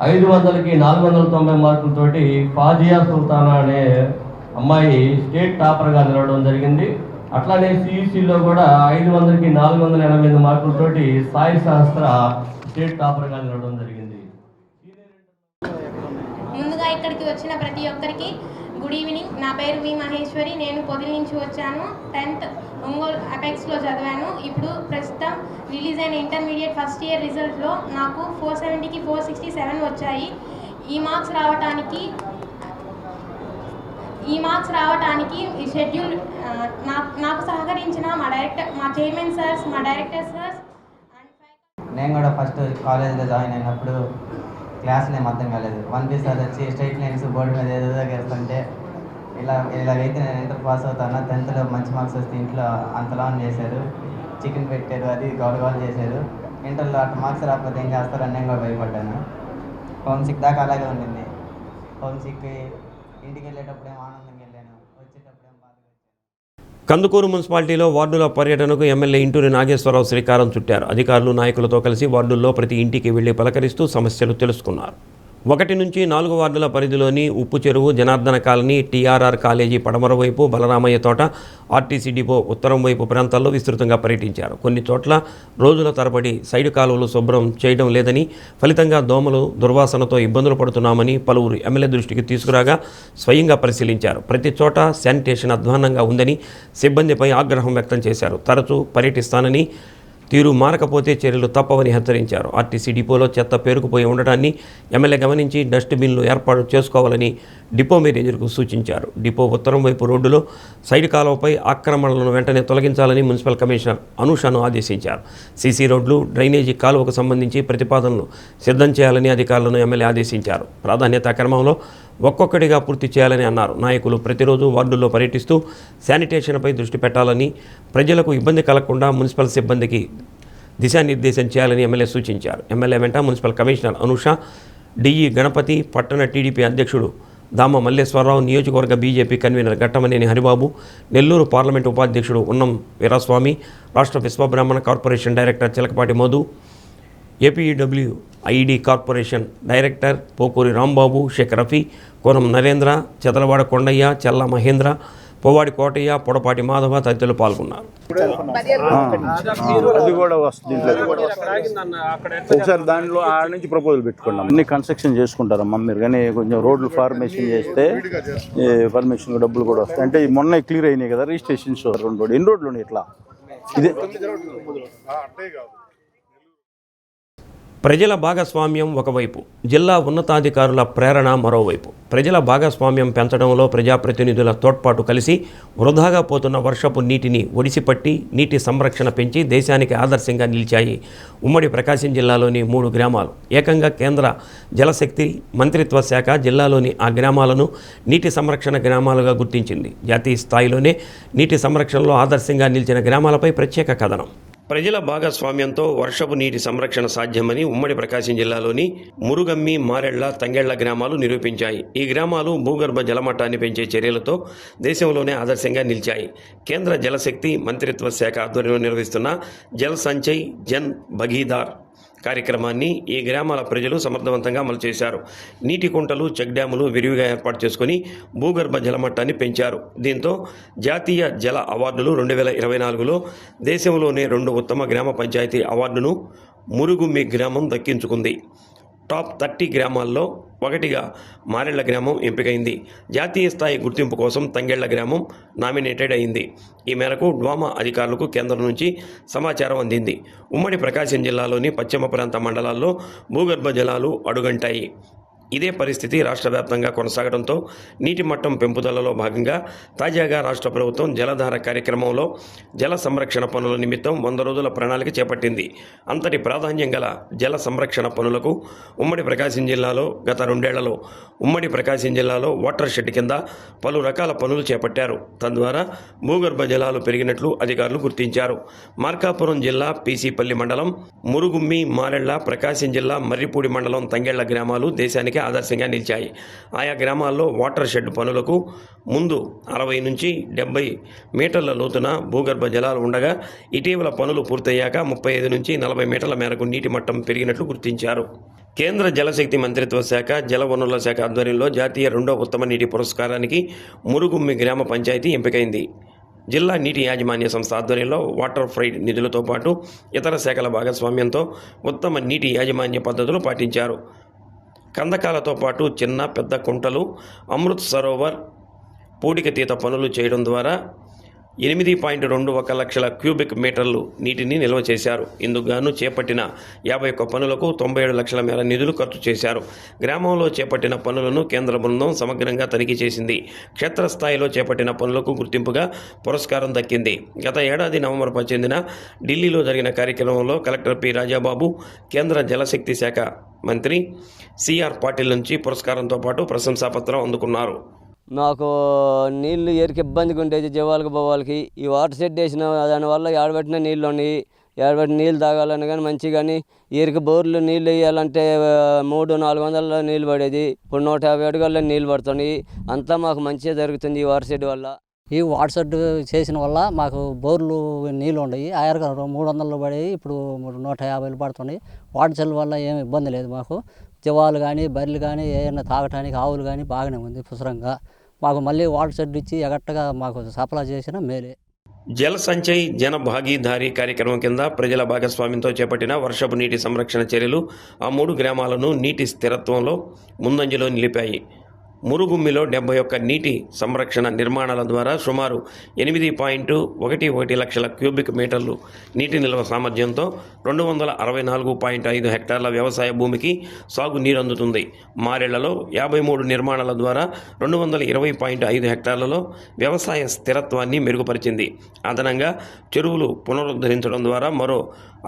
500కి 490 మార్కులతోటి ఫాజియా సుల్తానా అనే అమ్మాయి స్టేట్ టాపర్గా నిలవడం జరిగింది. అట్లానే సిఈసీలో కూడా 500కి 488 మార్కులతోటి సాయి శాస్త్ర స్టేట్ టాపర్గా నిలవడం జరిగింది. ముందుగా ఇక్కడికి వచ్చిన ప్రతి ఒక్కరికి గుడ్ ఈవినింగ్. నా పేరు వి మహేశ్వరి. నేను పొదిలి నుంచి వచ్చాను. 10th ఒంగోలు అపెక్స్లో చదివాను. ఇప్పుడు ప్రస్తుతం రిలీజ్ అయిన ఇంటర్మీడియట్ ఫస్ట్ ఇయర్ రిజల్ట్లో నాకు 470కి 467 వచ్చాయి. ఈ మార్క్స్ రావటానికి షెడ్యూల్ నాకు సహకరించిన మా చైర్మన్ సార్స్, మా డైరెక్టర్ సార్స్. నేను కూడా ఫస్ట్ కాలేజీలో జాయిన్ అయినప్పుడు క్లాస్లో ఏం అర్థం కాలేదు. 1 పీస్ అది వచ్చి స్ట్రైట్ లైన్స్ బోర్డు మీద ఏదో గేస్తుంటే ఇలాగైతే నేను ఇంటర్ పాస్ అవుతాను. 10th మంచి మార్క్స్ వస్తే ఇంట్లో అంతలా చేశారు, చికెన్ పెట్టారు, అది గౌరవాలు చేశారు. ఇంటర్లో అట్లా మార్క్స్ రాకపోతే ఏం చేస్తారని నేను కూడా భయపడ్డాను. హోమ్సిక్ దాకా అలాగే ఉండింది. హోమ్సిక్ ఇంటికి వెళ్ళేటప్పుడు ఏం ఆనందంగా వెళ్ళాను, వచ్చేటప్పుడు ఏం బాధగా. కందుకూరు మున్సిపాలిటీలో వార్డుల పర్యటనకు ఎమ్మెల్యే ఇంటూరి నాగేశ్వరరావు శ్రీకారం చుట్టారు. అధికారులు, నాయకులతో కలిసి వార్డుల్లో ప్రతి ఇంటికి వెళ్లి పలకరిస్తూ సమస్యలు తెలుసుకున్నారు. 1 నుంచి 4 వార్డుల పరిధిలోని ఉప్పు చెరువు, జనార్దన కాలనీ, టీఆర్ఆర్ కాలేజీ పడమర వైపు, బలరామయ్య తోట, ఆర్టీసీ డిపో ఉత్తరం వైపు ప్రాంతాల్లో విస్తృతంగా పర్యటించారు. కొన్ని చోట్ల రోజుల తరబడి సైడు కాలువలు శుభ్రం చేయడం లేదని, ఫలితంగా దోమలు, దుర్వాసనతో ఇబ్బందులు పడుతున్నామని పలువురు ఎమ్మెల్యే దృష్టికి తీసుకురాగా స్వయంగా పరిశీలించారు. ప్రతి చోట శానిటేషన్ అధ్వాన్నంగా ఉందని సిబ్బందిపై ఆగ్రహం వ్యక్తం చేశారు. తరచూ పర్యటిస్తానని, తీరు మారకపోతే చర్యలు తప్పవని హెచ్చరించారు. ఆర్టీసీ డిపోలో చెత్త పేరుకుపోయి ఉండటాన్ని ఎమ్మెల్యే గమనించి డస్ట్బిన్లు ఏర్పాటు చేసుకోవాలని డిపో మేనేజర్కు సూచించారు. డిపో ఉత్తరం వైపు రోడ్డులో సైడ్ కాలువపై ఆక్రమణలను వెంటనే తొలగించాలని మున్సిపల్ కమిషనర్ అనూషను ఆదేశించారు. సీసీ రోడ్లు, డ్రైనేజీ కాలువకు సంబంధించి ప్రతిపాదనలు సిద్ధం చేయాలని అధికారులను ఎమ్మెల్యే ఆదేశించారు. ప్రాధాన్యత క్రమంలో ఒక్కొక్కటిగా పూర్తి చేయాలని అన్నారు. నాయకులు ప్రతిరోజు వార్డుల్లో పర్యటిస్తూ శానిటేషన్పై దృష్టి పెట్టాలని, ప్రజలకు ఇబ్బంది కలగకుండా మున్సిపల్ సిబ్బందికి దిశానిర్దేశం చేయాలని ఎమ్మెల్యే సూచించారు. ఎమ్మెల్యే వెంట municipal commissioner Anusha, DE Ganapathi, పట్టణ టీడీపీ అధ్యక్షుడు దామ మల్లేశ్వరరావు, నియోజకవర్గ BJP convener Ghattamaneni Haribabu, Nellore parliament ఉపాధ్యక్షుడు ఉన్నం వీరాస్వామి, రాష్ట్ర Viswabrahmana corporation director Chilakapati Madhu, APW IED corporation director Pokuri Rambabu, Shaik Rafi, Konam Narendra, Chedalavada Kondaiah, Challa Mahendra, పొవ్వాడి Kotaiah, Podapati Madhava తదితరులు పాల్గొన్నారు. అది కూడా వస్తుంది. ఒకసారి దానిలో ఆడ నుంచి ప్రపోజల్ పెట్టుకున్నాం. అన్ని కన్స్ట్రక్షన్ చేసుకుంటారమ్మా మీరు, కానీ కొంచెం రోడ్లు ఫార్మేషన్ చేస్తే పర్మిషన్ డబ్బులు కూడా వస్తాయి. అంటే మొన్న క్లియర్ అయినాయి కదా రిజిస్ట్రేషన్స్. 2 రోడ్లు ఎన్ని రోడ్లు ఉన్నాయి ఇట్లా? ఇదే ప్రజల భాగస్వామ్యం ఒకవైపు, జిల్లా ఉన్నతాధికారుల ప్రేరణ మరోవైపు. ప్రజల భాగస్వామ్యం పెంచడంలో ప్రజాప్రతినిధుల తోడ్పాటు కలిసి వృధాగా పోతున్న వర్షపు నీటిని ఒడిసిపట్టి నీటి సంరక్షణ పెంచి దేశానికి ఆదర్శంగా నిలిచాయి ఉమ్మడి ప్రకాశం జిల్లాలోని 3 గ్రామాలు. ఏకంగా కేంద్ర జలశక్తి మంత్రిత్వ శాఖ జిల్లాలోని ఆ గ్రామాలను నీటి సంరక్షణ గ్రామాలుగా గుర్తించింది. జాతీయ స్థాయిలోనే నీటి సంరక్షణలో ఆదర్శంగా నిలిచిన గ్రామాలపై ప్రత్యేక కథనం. ప్రజల భాగస్వామ్యంతో వర్షపు నీటి సంరక్షణ సాధ్యమని ఉమ్మడి ప్రకాశం జిల్లాలోని మురుగమ్మి, మారెళ్ల, తంగెళ్ల గ్రామాలు నిరూపించాయి. ఈ గ్రామాలు భూగర్భ జలమట్టాన్ని పెంచే చర్యలతో దేశంలోనే ఆదర్శంగా నిలిచాయి. కేంద్ర జలశక్తి మంత్రిత్వ శాఖ ఆధ్వర్యంలో నిర్వహిస్తున్న జల్ సంచయ్ జన్ భగీదార్ కార్యక్రమాన్ని ఈ గ్రామాల ప్రజలు సమర్థవంతంగా అమలు చేశారు. నీటి కుంటలు, చెక్ డ్యాములు విరివిగా ఏర్పాటు చేసుకుని భూగర్భ జలమట్టాన్ని పెంచారు. దీంతో జాతీయ జల అవార్డులు 2024లో దేశంలోనే 2 ఉత్తమ గ్రామ పంచాయతీ అవార్డును మురుగుమ్మి గ్రామం దక్కించుకుంది. టాప్ 30 గ్రామాల్లో 1గా మారెళ్ల గ్రామం ఎంపికైంది. జాతీయ స్థాయి గుర్తింపు కోసం తంగెళ్ల గ్రామం నామినేటెడ్ అయింది. ఈ మేరకు డ్వామా అధికారులకు కేంద్రం నుంచి సమాచారం అందింది. ఉమ్మడి ప్రకాశం జిల్లాలోని పశ్చిమ ప్రాంత మండలాల్లో భూగర్భ జలాలు అడుగంటాయి. ఇదే పరిస్థితి రాష్ట్ర వ్యాప్తంగా కొనసాగడంతో నీటి మట్టం పెంపుదలలో భాగంగా తాజాగా రాష్ట్ర ప్రభుత్వం జలధార కార్యక్రమంలో జల సంరక్షణ పనుల నిమిత్తం 100 రోజుల ప్రణాళిక చేపట్టింది. అంతటి ప్రాధాన్యం గల జల సంరక్షణ పనులకు ఉమ్మడి ప్రకాశం జిల్లాలో గత 2 ఏళ్లలో ఉమ్మడి ప్రకాశం జిల్లాలో వాటర్ షెడ్ కింద పలు రకాల పనులు చేపట్టారు. తద్వారా భూగర్భ జలాలు పెరిగినట్లు అధికారులు గుర్తించారు. మార్కాపురం జిల్లా పీసీపల్లి మండలం మురుగుమ్మి, మారెళ్ల, ప్రకాశం జిల్లా మర్రిపూడి మండలం తంగెళ్ల గ్రామాలు దేశానికి ఆదర్శంగా నిలిచాయి. ఆయా గ్రామాల్లో వాటర్ షెడ్ పనులకు ముందు 60 నుంచి 70 మీటర్ల లోతున భూగర్భ జలాలు ఉండగా ఇటీవల పనులు పూర్తయ్యాక 35 నుంచి 40 మీటర్ల మేరకు నీటి మట్టం పెరిగినట్లు గుర్తించారు. కేంద్ర జలశక్తి మంత్రిత్వ శాఖ, జలవనరుల శాఖ ఆధ్వర్యంలో జాతీయ 2వ ఉత్తమ నీటి పురస్కారానికి మురుగుమ్మి గ్రామ పంచాయతీ ఎంపికైంది. జిల్లా నీటి యాజమాన్య సంస్థ ఆధ్వర్యంలో వాటర్ ఫ్రైడ్ నిధులతో పాటు ఇతర శాఖల భాగస్వామ్యంతో ఉత్తమ నీటి యాజమాన్య పద్ధతులు పాటించారు. కందకాలతో పాటు చిన్న పెద్ద కుంటలు, అమృత్ సరోవర్ పూడికతీత పనులు చేయడం ద్వారా 8.21 లక్షల క్యూబిక్ మీటర్లు నీటిని నిల్వ చేశారు. ఇందుకు గాను చేపట్టిన 51 పనులకు 97 లక్షల మేర నిధులు ఖర్చు చేశారు. గ్రామంలో చేపట్టిన పనులను కేంద్ర బృందం సమగ్రంగా తనిఖీ చేసింది. క్షేత్రస్థాయిలో చేపట్టిన పనులకు గుర్తింపుగా పురస్కారం దక్కింది. గత ఏడాది నవంబర్ 18న ఢిల్లీలో జరిగిన కార్యక్రమంలో కలెక్టర్ పి రాజాబాబు, కేంద్ర జలశక్తి శాఖ మంత్రి సిఆర్ పాటిల్ నుంచి పురస్కారంతో పాటు ప్రశంసాపత్రం అందుకున్నారు. మాకు నీళ్లు ఏరికి ఇబ్బందిగా ఉండేది జీవాలకు బోవాలకి. ఈ వాటర్ షెడ్ వేసిన దానివల్ల ఏడబెట్టిన నీళ్ళు ఉన్నాయి. ఏడబెట్టిన నీళ్ళు తాగాలని కానీ మంచి కానీ ఏరికి బోర్లు నీళ్ళు వేయాలంటే 300-400 నీళ్ళు పడేది. ఇప్పుడు 150 అడుగుల్లో నీళ్ళు పడుతున్నాయి. అంతా మాకు మంచిగా జరుగుతుంది ఈ వాటర్ షెడ్ వల్ల. ఈ వాటర్ షెడ్ చేసిన వల్ల మాకు బోర్లు నీళ్ళు ఉన్నాయి. ఆయనకు 300 పడేవి, ఇప్పుడు 150 పడుతున్నాయి. వాటర్ షెడ్ వల్ల ఏమి ఇబ్బంది లేదు మాకు. జీవాలు కానీ బర్రెలు కానీ ఏమైనా తాగటానికి ఆవులు కానీ బాగానే ఉంది పుసరంగా. మాకు మళ్ళీ వాటర్ షెడ్ ఇచ్చి ఎగట్టగా మాకు సప్లై చేసిన మేలే. జల సంచయ్ జన భాగీదారీ కార్యక్రమం కింద ప్రజల భాగస్వామ్యంతో చేపట్టిన వర్షపు నీటి సంరక్షణ చర్యలు ఆ 3 గ్రామాలను నీటి స్థిరత్వంలో ముందంజలో నిలిపాయి. మురుగుమ్మిలో 71 నీటి సంరక్షణ నిర్మాణాల ద్వారా సుమారు 8.11 లక్షల క్యూబిక్ మీటర్లు నీటి నిల్వ సామర్థ్యంతో 264.5 హెక్టార్ల వ్యవసాయ భూమికి సాగు నీరు అందుతుంది. మారెళ్లలో 53 నిర్మాణాల ద్వారా 220.5 హెక్టార్లలో వ్యవసాయ స్థిరత్వాన్ని మెరుగుపరిచింది. అదనంగా చెరువులు పునరుద్ధరించడం ద్వారా మరో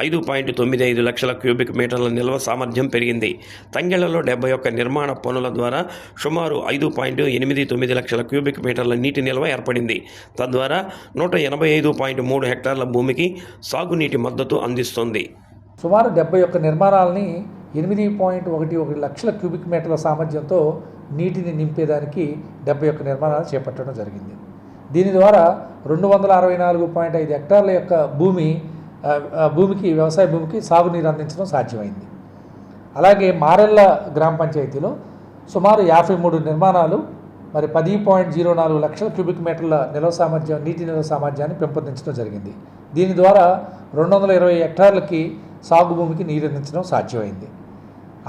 5.95 లక్షల క్యూబిక్ మీటర్ల నిల్వ సామర్థ్యం పెరిగింది. తంగెళ్లలో 71 నిర్మాణ పనుల ద్వారా సుమారు 5.89 లక్షల క్యూబిక్ మీటర్ల నీటి నిల్వ ఏర్పడింది. తద్వారా 185.3 హెక్టార్ల భూమికి సాగునీటి మద్దతు అందిస్తుంది. సుమారు 71 నిర్మాణాలని 8.11 లక్షల క్యూబిక్ మీటర్ల సామర్థ్యంతో నీటిని నింపేదానికి 71 నిర్మాణాలు చేపట్టడం జరిగింది. దీని ద్వారా 264.5 హెక్టార్ల యొక్క భూమి వ్యవసాయ భూమికి సాగునీరు అందించడం సాధ్యమైంది. అలాగే మారెళ్ళ గ్రామ పంచాయతీలో సుమారు 53 నిర్మాణాలు మరి 10.04 లక్షల క్యూబిక్ మీటర్ల నీటి నిల్వ సామర్థ్యాన్ని పెంపొందించడం జరిగింది. దీని ద్వారా 220 హెక్టార్లకి సాగు భూమికి నీరు అందించడం సాధ్యమైంది.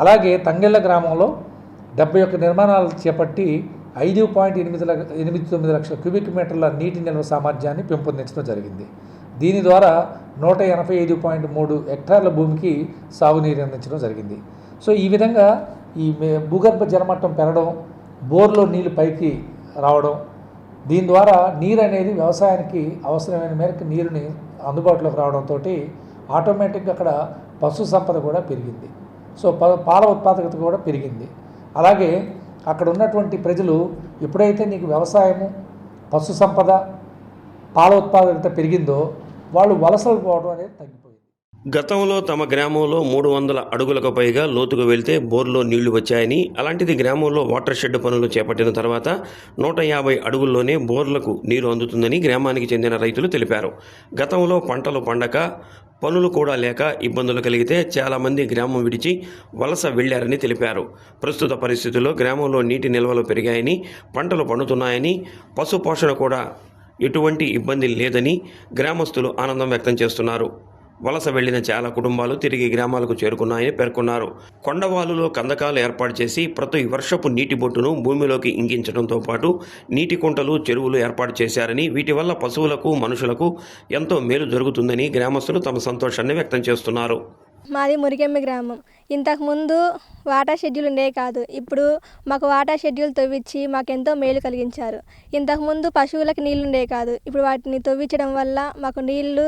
అలాగే తంగెళ్ళ గ్రామంలో 71 నిర్మాణాలు చేపట్టి 5.89 లక్షల క్యూబిక్ మీటర్ల నీటి నిల్వ సామర్థ్యాన్ని పెంపొందించడం జరిగింది. దీని ద్వారా 185.3 హెక్టార్ల భూమికి సాగునీరు అందించడం జరిగింది. సో ఈ విధంగా ఈ భూగర్భ జలమట్టం పెరగడం, బోర్లో నీళ్ళు పైకి రావడం, దీని ద్వారా నీరు అనేది వ్యవసాయానికి అవసరమైన మేరకు నీరుని అందుబాటులోకి రావడంతో ఆటోమేటిక్గా అక్కడ పశు సంపద కూడా పెరిగింది. సో పాల ఉత్పాదకత కూడా పెరిగింది. అలాగే అక్కడ ఉన్నటువంటి ప్రజలు ఎప్పుడైతే నీకు వ్యవసాయము, పశు సంపద, పాల ఉత్పాదకత పెరిగిందో వాళ్ళు వలసలు పోవడం అనేది తగ్గిపోయింది. గతంలో తమ గ్రామంలో 300 అడుగులకు పైగా లోతుకు వెళ్తే బోర్లో నీళ్లు వచ్చాయని, అలాంటిది గ్రామంలో వాటర్ షెడ్ పనులు చేపట్టిన తర్వాత 150 అడుగుల్లోనే బోర్లకు నీరు అందుతుందని గ్రామానికి చెందిన రైతులు తెలిపారు. గతంలో పంటలు పండక, పనులు కూడా లేక ఇబ్బందులు కలిగితే చాలామంది గ్రామం విడిచి వలస వెళ్లారని తెలిపారు. ప్రస్తుత పరిస్థితుల్లో గ్రామంలో నీటి నిల్వలు పెరిగాయని, పంటలు పండుతున్నాయని, పశు పోషణ కూడా ఎటువంటి ఇబ్బంది లేదని గ్రామస్తులు ఆనందం వ్యక్తం చేస్తున్నారు. వలస వెళ్లిన చాలా కుటుంబాలు తిరిగి గ్రామాలకు చేరుకున్నాయని పేర్కొన్నారు. కొండవాలులో కందకాలు ఏర్పాటు చేసి ప్రతి వర్షపు నీటి బొట్టును భూమిలోకి ఇంకించడంతో పాటు నీటి కుంటలు, చెరువులు ఏర్పాటు చేశారని, వీటి వల్ల పశువులకు, మనుషులకు ఎంతో మేలు జరుగుతుందని గ్రామస్తులు తమ సంతోషాన్ని వ్యక్తం చేస్తున్నారు. మాది మురికెమ్మి గ్రామం. ఇంతకుముందు వాటర్ షెడ్యూల్ ఉండేవి కాదు. ఇప్పుడు మాకు వాటర్ షెడ్యూల్ తవ్వించి మాకెంతో మేలు కలిగించారు. ఇంతకుముందు పశువులకు నీళ్ళు ఉండేవి కాదు. ఇప్పుడు వాటిని తవ్వించడం వల్ల మాకు నీళ్లు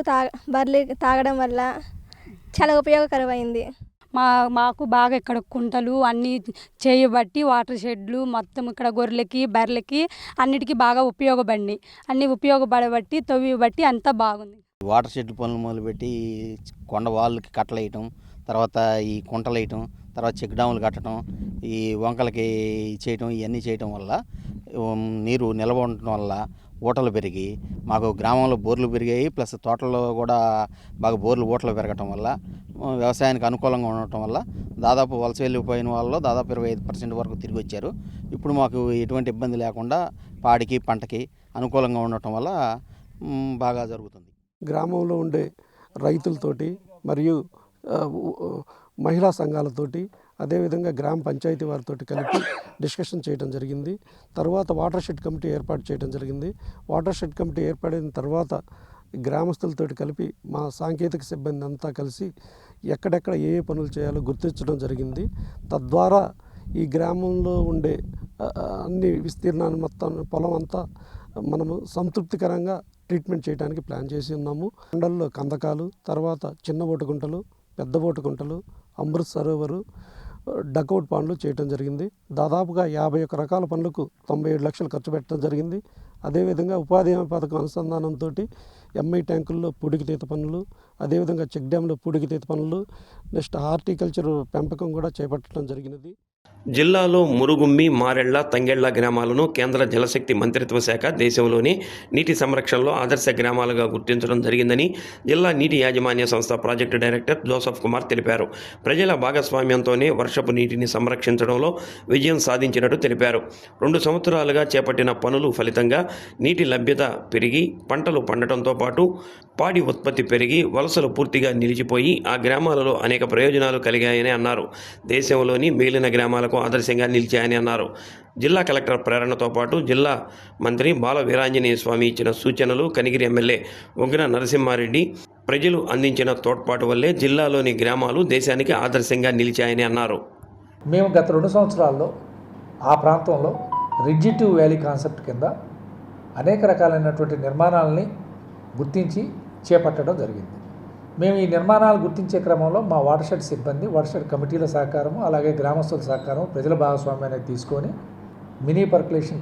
బర్రెలు తాగడం వల్ల చాలా ఉపయోగకరమైంది. మాకు బాగా ఇక్కడ కుంటలు అన్నీ చేయబట్టి వాటర్ షెడ్లు మొత్తం ఇక్కడ గొర్రెలకి, బర్రెలకి అన్నిటికీ బాగా ఉపయోగపడినాయి. అన్నీ ఉపయోగపడబట్టి తవ్వి బట్టి అంతా బాగుంది. వాటర్ షెడ్ పనులు మొదలుపెట్టి కొండ వాళ్ళకి కట్టలు వేయటం, తర్వాత ఈ కుంటలు వేయటం, తర్వాత చెక్ డ్యాములు కట్టడం, ఈ వంకలకి చేయటం, ఇవన్నీ చేయటం వల్ల నీరు నిల్వ ఉండటం వల్ల ఊటలు పెరిగి మాకు గ్రామంలో బోర్లు పెరిగాయి. ప్లస్ తోటల్లో కూడా బాగా ఊటలు పెరగటం వల్ల వ్యవసాయానికి అనుకూలంగా ఉండటం వల్ల దాదాపు వలస వెళ్ళిపోయిన వాళ్ళు దాదాపు 25% వరకు తిరిగి వచ్చారు. ఇప్పుడు మాకు ఎటువంటి ఇబ్బంది లేకుండా పాడికి, పంటకి అనుకూలంగా ఉండటం వల్ల బాగా జరుగుతుంది. గ్రామంలో ఉండే రైతులతోటి మరియు మహిళా సంఘాలతోటి, అదేవిధంగా గ్రామ పంచాయతీ వారితో కలిపి డిస్కషన్ చేయడం జరిగింది. తర్వాత వాటర్ షెడ్ కమిటీ ఏర్పాటు చేయడం జరిగింది. వాటర్ షెడ్ కమిటీ ఏర్పడిన తర్వాత గ్రామస్తులతో కలిపి మా సాంకేతిక సిబ్బంది అంతా కలిసి ఎక్కడెక్కడ ఏ పనులు చేయాలో గుర్తించడం జరిగింది. తద్వారా ఈ గ్రామంలో ఉండే అన్ని విస్తీర్ణాన్ని మొత్తం పొలం అంతా మనము సంతృప్తికరంగా ట్రీట్మెంట్ చేయడానికి ప్లాన్ చేసి ఉన్నాము. కొండల్లో కందకాలు, తర్వాత చిన్న ఓటుకుంటలు, పెద్ద ఓటుకుంటలు, అమృత్ సరోవరు, డకౌట్ పనులు చేయడం జరిగింది. దాదాపుగా 51 రకాల పనులకు 97 లక్షలు ఖర్చు పెట్టడం జరిగింది. అదేవిధంగా ఉపాధి హామీ పథకం అనుసంధానంతో ఎంఐ ట్యాంకుల్లో పూడికితీత పనులు, అదేవిధంగా చెక్ డ్యాంలో పూడికితీత పనులు, నెక్స్ట్ హార్టికల్చర్ పెంపకం కూడా చేపట్టడం జరిగినది. జిల్లాలో మురుగుమ్మి, మారెళ్ల, తంగెళ్ల గ్రామాలను కేంద్ర జలశక్తి మంత్రిత్వ శాఖ దేశంలోనే నీటి సంరక్షణలో ఆదర్శ గ్రామాలుగా గుర్తించడం జరిగిందని జిల్లా నీటి యాజమాన్య సంస్థ ప్రాజెక్టు డైరెక్టర్ జోసఫ్ కుమార్ తెలిపారు. ప్రజల భాగస్వామ్యంతోనే వర్షపు నీటిని సంరక్షించడంలో విజయం సాధించినట్టు తెలిపారు. 2 సంవత్సరాలుగా చేపట్టిన పనులు ఫలితంగా నీటి లభ్యత పెరిగి పంటలు పండటంతో పాటు పాడి ఉత్పత్తి పెరిగి వలసలు పూర్తిగా నిలిచిపోయి ఆ గ్రామాలలో అనేక ప్రయోజనాలు కలిగాయని అన్నారు. దేశంలోని మిగిలిన గ్రామాలకు ఆదర్శంగా నిలిచాయని అన్నారు. జిల్లా కలెక్టర్ ప్రేరణతో పాటు జిల్లా మంత్రి బాల వీరాంజనేయ స్వామి ఇచ్చిన సూచనలు, కనిగిరి ఎమ్మెల్యే ఉగ్ర నరసింహారెడ్డి ప్రజలు అందించిన తోడ్పాటు వల్లే జిల్లాలోని గ్రామాలు దేశానికి ఆదర్శంగా నిలిచాయని అన్నారు. మేము గత 2 సంవత్సరాల్లో ఆ ప్రాంతంలో రిడ్జ్ టు వ్యాలీ కాన్సెప్ట్ కింద అనేక రకాలైనటువంటి నిర్మాణాలని గుర్తించి చేపట్టడం జరిగింది. మేము ఈ నిర్మాణాలు గుర్తించే క్రమంలో మా వాటర్ షెడ్ సిబ్బంది, వాటర్ షెడ్ కమిటీల సహకారము, అలాగే గ్రామస్తుల సహకారం, ప్రజల భాగస్వామ్యాన్ని తీసుకొని mini percolation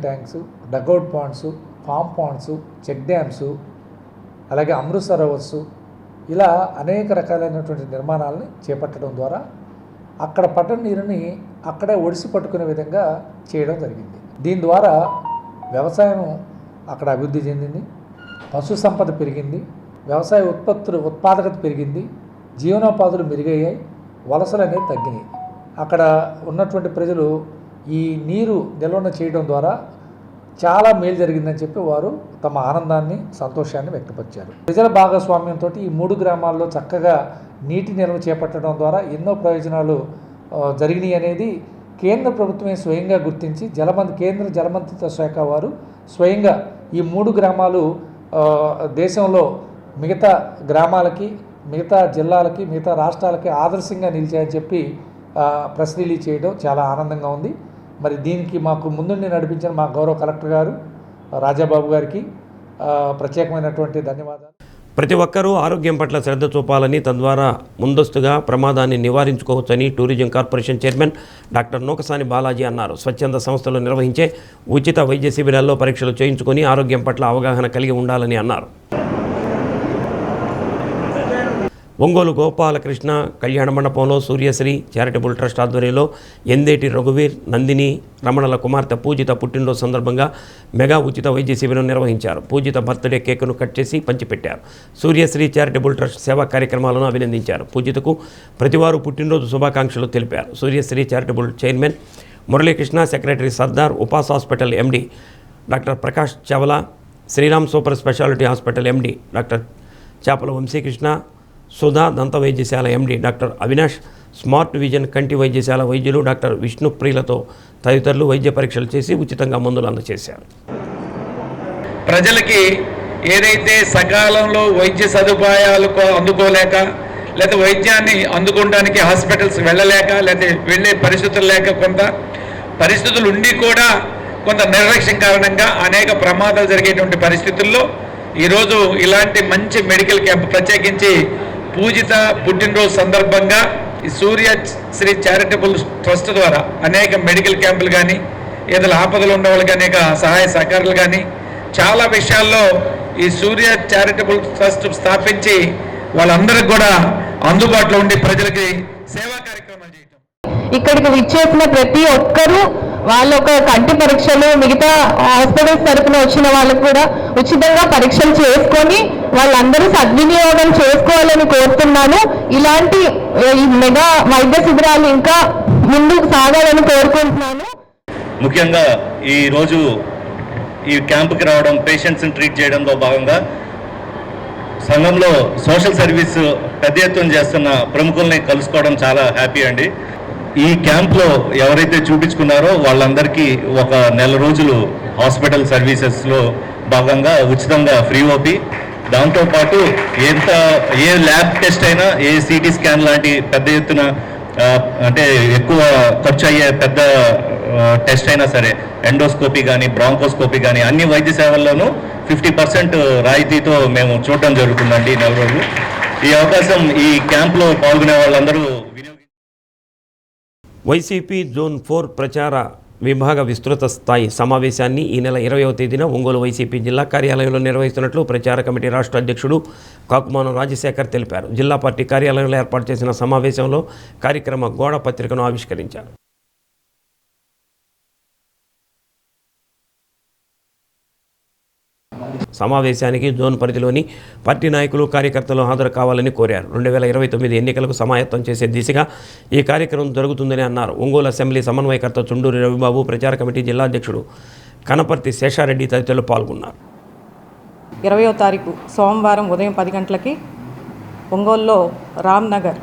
tanks, dugout ponds, farm ponds, check dams, అలాగే అమృత్ సరోవర్స్, ఇలా అనేక రకాలైనటువంటి నిర్మాణాలని చేపట్టడం ద్వారా అక్కడ పడ్డ నీరుని అక్కడే ఒడిసి పట్టుకునే విధంగా చేయడం జరిగింది. దీని ద్వారా వ్యవసాయం అక్కడ అభివృద్ధి చెందింది, పశు సంపద పెరిగింది, వ్యవసాయ ఉత్పాదకత పెరిగింది, జీవనోపాధులు మెరుగయ్యాయి, వలసలు అనేవి తగ్గినాయి. అక్కడ ఉన్నటువంటి ప్రజలు ఈ నీరు నిల్వ చేయడం ద్వారా చాలా మేలు జరిగిందని చెప్పి వారు తమ ఆనందాన్ని, సంతోషాన్ని వ్యక్తపరిచారు. ప్రజల భాగస్వామ్యంతో ఈ 3 గ్రామాల్లో చక్కగా నీటి నిల్వ చేపట్టడం ద్వారా ఎన్నో ప్రయోజనాలు జరిగినాయి అనేది కేంద్ర ప్రభుత్వమే స్వయంగా గుర్తించి కేంద్ర జలమంత్రిత్వ శాఖ వారు స్వయంగా ఈ 3 గ్రామాలు దేశంలో మిగతా గ్రామాలకి, మిగతా జిల్లాలకి, మిగతా రాష్ట్రాలకి ఆదర్శంగా నిలిచాయని చెప్పి ప్రెస్ రిలీజ్ చేయడం చాలా ఆనందంగా ఉంది. మరి దీనికి మాకు ముందుండి నడిపించిన మా గౌరవ కలెక్టర్ గారు రాజాబాబు గారికి ప్రత్యేకమైనటువంటి ధన్యవాదాలు. ప్రతి ఒక్కరూ ఆరోగ్యం పట్ల శ్రద్ధ చూపాలని, తద్వారా ముందస్తుగా ప్రమాదాన్ని నివారించుకోవచ్చని tourism corporation chairman doctor Nukasani Balaji అన్నారు. స్వచ్ఛంద సంస్థలు నిర్వహించే ఉచిత వైద్య శిబిరాల్లో పరీక్షలు చేయించుకొని ఆరోగ్యం పట్ల అవగాహన కలిగి ఉండాలని అన్నారు. ఒంగోలు గోపాలకృష్ణ కళ్యాణ మండపంలో సూర్యశ్రీ చారిటబుల్ ట్రస్ట్ ఆధ్వర్యంలో ఎందేటి రఘువీర్, నందిని రమణల కుమార్తె పూజిత పుట్టినరోజు సందర్భంగా మెగా ఉచిత వైద్య శిబిరం నిర్వహించారు. పూజిత బర్త్డే కేకును కట్ చేసి పంచిపెట్టారు. సూర్యశ్రీ చారిటబుల్ ట్రస్ట్ సేవా కార్యక్రమాలను అభినందించారు. పూజితకు ప్రతివారు పుట్టినరోజు శుభాకాంక్షలు తెలిపారు. Suryasri charitable chairman Muralikrishna, secretary Sardar, Upas hospital MD doctor Prakash Chawla, Sriram super speciality hospital MD doctor Chepala Vamsikrishna, Sudha దంత వైద్యశాల MD doctor Avinash, smart vision కంటి వైద్యశాల వైద్యులు డాక్టర్ విష్ణుప్రియులతో తదితరులు వైద్య పరీక్షలు చేసి ఉచితంగా మందులు అందజేశారు. ప్రజలకి ఏదైతే సకాలంలో వైద్య సదుపాయాలు అందుకోలేక, లేదా వైద్యాన్ని అందుకోవడానికి హాస్పిటల్స్ వెళ్ళలేక, లేదా వెళ్ళే పరిస్థితులు లేక, కొంత పరిస్థితులు ఉండి కూడా కొంత నిర్లక్ష్యం కారణంగా అనేక ప్రమాదాలు జరిగేటువంటి పరిస్థితుల్లో ఈరోజు ఇలాంటి మంచి మెడికల్ క్యాంప్, ప్రత్యేకించి పూజిత పుట్టినరోజు సందర్భంగా ఈ సూర్య శ్రీ చారిటబుల్ ట్రస్ట్ ద్వారా అనేక మెడికల్ క్యాంపులు కానీ, ఏదైనా ఆపదలు ఉన్న వాళ్ళకి అనేక సహాయ సహకారాలు కానీ, చాలా విషయాల్లో ఈ సూర్య చారిటబుల్ ట్రస్ట్ స్థాపించి వాళ్ళందరికీ కూడా అందుబాటులో ఉండి ప్రజలకి సేవా కార్యక్రమాలు చేయటం. ఇక్కడికి విచ్చేసిన ప్రతి ఒక్కరూ వాళ్ళ ఒక కంటి పరీక్షలు మిగతా హాస్పిటల్స్ తరఫున వచ్చిన వాళ్ళకు కూడా ఉచితంగా పరీక్షలు చేసుకొని వాళ్ళందరూ సద్వినియోగం చేసుకోవాలని కోరుతున్నాను. ఇలాంటి మెగా వైద్య శిబిరాలు ఇంకా ముందుకు సాగాలని కోరుకుంటున్నాను. ముఖ్యంగా ఈరోజు ఈ క్యాంపుకి రావడం, పేషెంట్స్ని ట్రీట్ చేయడంలో భాగంగా సంఘంలో సోషల్ సర్వీస్ పెద్ద ఎత్తున చేస్తున్న ప్రముఖుల్ని కలుసుకోవడం చాలా హ్యాపీ అండి. ఈ క్యాంప్లో ఎవరైతే చూపించుకున్నారో వాళ్ళందరికీ ఒక నెల రోజులు హాస్పిటల్ సర్వీసెస్లో భాగంగా ఉచితంగా ఫ్రీ ఓపీ, దాంతోపాటు ఏ ల్యాబ్ టెస్ట్ అయినా, ఏ సిటీ స్కాన్ లాంటి పెద్ద ఎత్తున అంటే ఎక్కువ ఖర్చు అయ్యే పెద్ద టెస్ట్ అయినా సరే, ఎండోస్కోపీ కానీ, బ్రాంకోస్కోపీ కానీ అన్ని వైద్య సేవల్లోనూ 50% రాయితీతో మేము చూడటం జరుగుతుందండి ఈ నెల రోజులు. ఈ అవకాశం ఈ క్యాంప్లో పాల్గొనే వాళ్ళందరూ వైసీపీ జోన్ 4 ప్రచార విభాగ విస్తృత స్థాయి సమావేశాన్ని ఈ నెల 20వ తేదీన ఒంగోలు వైసీపీ జిల్లా కార్యాలయంలో నిర్వహిస్తున్నట్లు ప్రచార కమిటీ రాష్ట్ర అధ్యక్షుడు కాకుమానం రాజశేఖర్ తెలిపారు. జిల్లా పార్టీ కార్యాలయంలో ఏర్పాటు చేసిన సమావేశంలో కార్యక్రమ గోడ పత్రికను ఆవిష్కరించారు. సమావేశానికి జోన్ పరిధిలోని పార్టీ నాయకులు, కార్యకర్తలు హాజరు కావాలని కోరారు. 2029 ఎన్నికలకు సమాయత్తం చేసే దిశగా ఈ కార్యక్రమం జరుగుతుందని అన్నారు. ఒంగోలు అసెంబ్లీ సమన్వయకర్త చుండూరి రవిబాబు, ప్రచార కమిటీ జిల్లా అధ్యక్షుడు కనపర్తి శేషారెడ్డి తదితరులు పాల్గొన్నారు. 20వ తారీఖు సోమవారం ఉదయం 10 గంటలకి ఒంగోలులో రామ్నగర్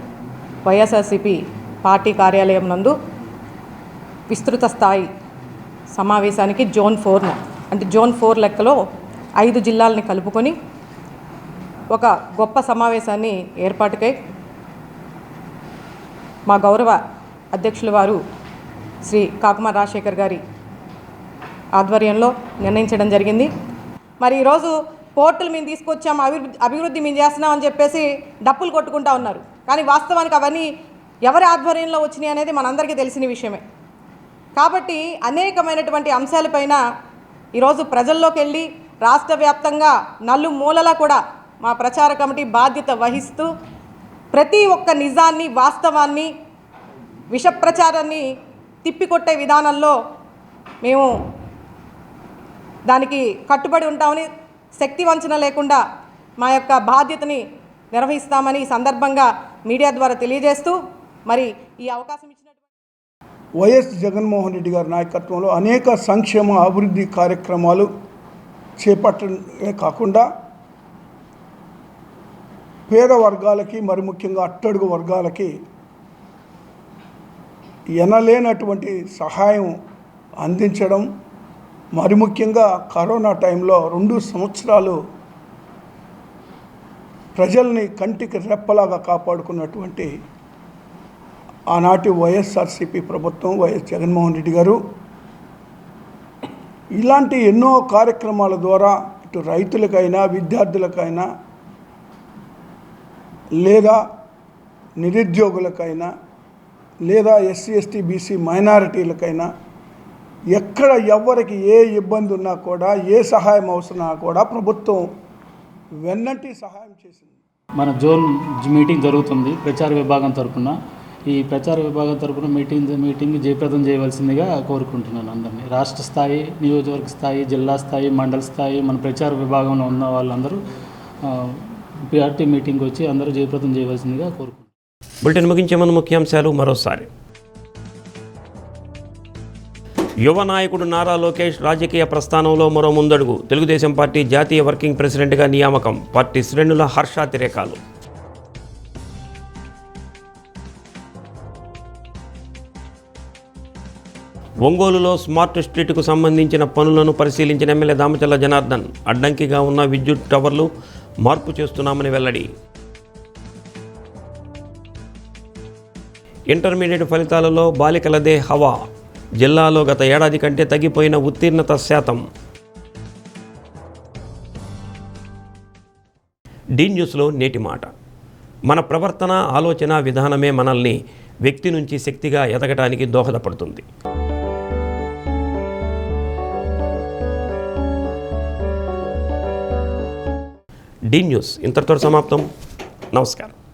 వైఎస్ఆర్సీపీ పార్టీ కార్యాలయం నందు విస్తృత స్థాయి సమావేశానికి జోన్ 4 లెక్కలో 5 జిల్లాలని కలుపుకొని ఒక గొప్ప సమావేశాన్ని ఏర్పాటుకై మా గౌరవ అధ్యక్షుల వారు శ్రీ కాకుమార్ రాజశేఖర్ గారి ఆధ్వర్యంలో నిర్ణయించడం జరిగింది. మరి ఈరోజు పోర్టులు మేము తీసుకొచ్చాము, అభివృద్ధి మేము చేస్తున్నాం అని చెప్పేసి డప్పులు కొట్టుకుంటా ఉన్నారు. కానీ వాస్తవానికి అవన్నీ ఎవరి ఆధ్వర్యంలో వచ్చినాయి అనేది మనందరికీ తెలిసిన విషయమే. కాబట్టి అనేకమైనటువంటి అంశాలపైన ఈరోజు ప్రజల్లోకి వెళ్ళి రాష్ట్ర వ్యాప్తంగా నలుమూలలా కూడా మా ప్రచార కమిటీ బాధ్యత వహిస్తూ ప్రతి ఒక్క నిజాన్ని, వాస్తవాన్ని, విష ప్రచారాన్ని తిప్పికొట్టే విధానంలో మేము దానికి కట్టుబడి ఉంటామని, శక్తి వంచన లేకుండా మా యొక్క బాధ్యతని నిర్వహిస్తామని ఈ సందర్భంగా మీడియా ద్వారా తెలియజేస్తూ మరి ఈ అవకాశం ఇచ్చిన వైఎస్ జగన్మోహన్ రెడ్డి గారి నాయకత్వంలో అనేక సంక్షేమ అభివృద్ధి కార్యక్రమాలు చేపట్టడమే కాకుండా పేద వర్గాలకి మరి ముఖ్యంగా అట్టడుగు వర్గాలకి ఎనలేనటువంటి సహాయం అందించడం, మరి ముఖ్యంగా కరోనా టైంలో 2 సంవత్సరాలు ప్రజల్ని కంటికి రెప్పలాగా కాపాడుకున్నటువంటి ఆనాటి వైఎస్ఆర్సీపీ ప్రభుత్వం, వైఎస్ జగన్మోహన్ రెడ్డి గారు ఇలాంటి ఎన్నో కార్యక్రమాల ద్వారా ఇటు రైతులకైనా విద్యార్థులకైనా లేదా నిరుద్యోగులకైనా లేదా ఎస్సీ ఎస్టీ బీసీ మైనారిటీలకైనా ఎక్కడ ఎవరికి ఏ ఇబ్బంది ఉన్నా కూడా ఏ సహాయం అవసరమా కూడా ప్రభుత్వం వెన్నంటి సహాయం చేసింది. మన జోన్ మీటింగ్ జరుగుతుంది ప్రచార విభాగం తరఫున. ఈ ప్రచార విభాగం తరఫున మీటింగ్ జయప్రదం చేయవలసిందిగా కోరుకుంటున్నాను అందరినీ. రాష్ట్ర స్థాయి, నియోజకవర్గ స్థాయి, జిల్లా స్థాయి, మండల స్థాయి మన ప్రచార విభాగంలో ఉన్న వాళ్ళందరూ పిఆర్టీ మీటింగ్ వచ్చి అందరూ జయప్రదం చేయవలసిందిగా కోరుకుంటున్నాను. బులెటిన్ ముగించే ముందు ముఖ్యాంశాలు మరోసారి. యువ నాయకుడు నారా లోకేష్ రాజకీయ ప్రస్థానంలో మరో ముందడుగు. తెలుగుదేశం పార్టీ జాతీయ వర్కింగ్ ప్రెసిడెంట్గా నియామకం. పార్టీ శ్రేణుల హర్షాతిరేకాలు. ఒంగోలులో స్మార్ట్ స్ట్రీట్కు సంబంధించిన పనులను పరిశీలించిన ఎమ్మెల్యే దామచల్ల జనార్దన్. అడ్డంకిగా ఉన్న విద్యుత్ టవర్లు మార్పు చేస్తున్నామని వెల్లడి. ఇంటర్మీడియట్ ఫలితాలలో బాలికలదే హవా. జిల్లాలో గత ఏడాది కంటే తగ్గిపోయిన ఉత్తీర్ణత శాతం. డి న్యూస్లో నేటి మాట. మన ప్రవర్తన, ఆలోచన విధానమే మనల్ని వ్యక్తి నుంచి శక్తిగా ఎదగటానికి దోహదపడుతుంది. డి న్యూస్ ఇంతటితో సమాప్తం. నమస్కారం.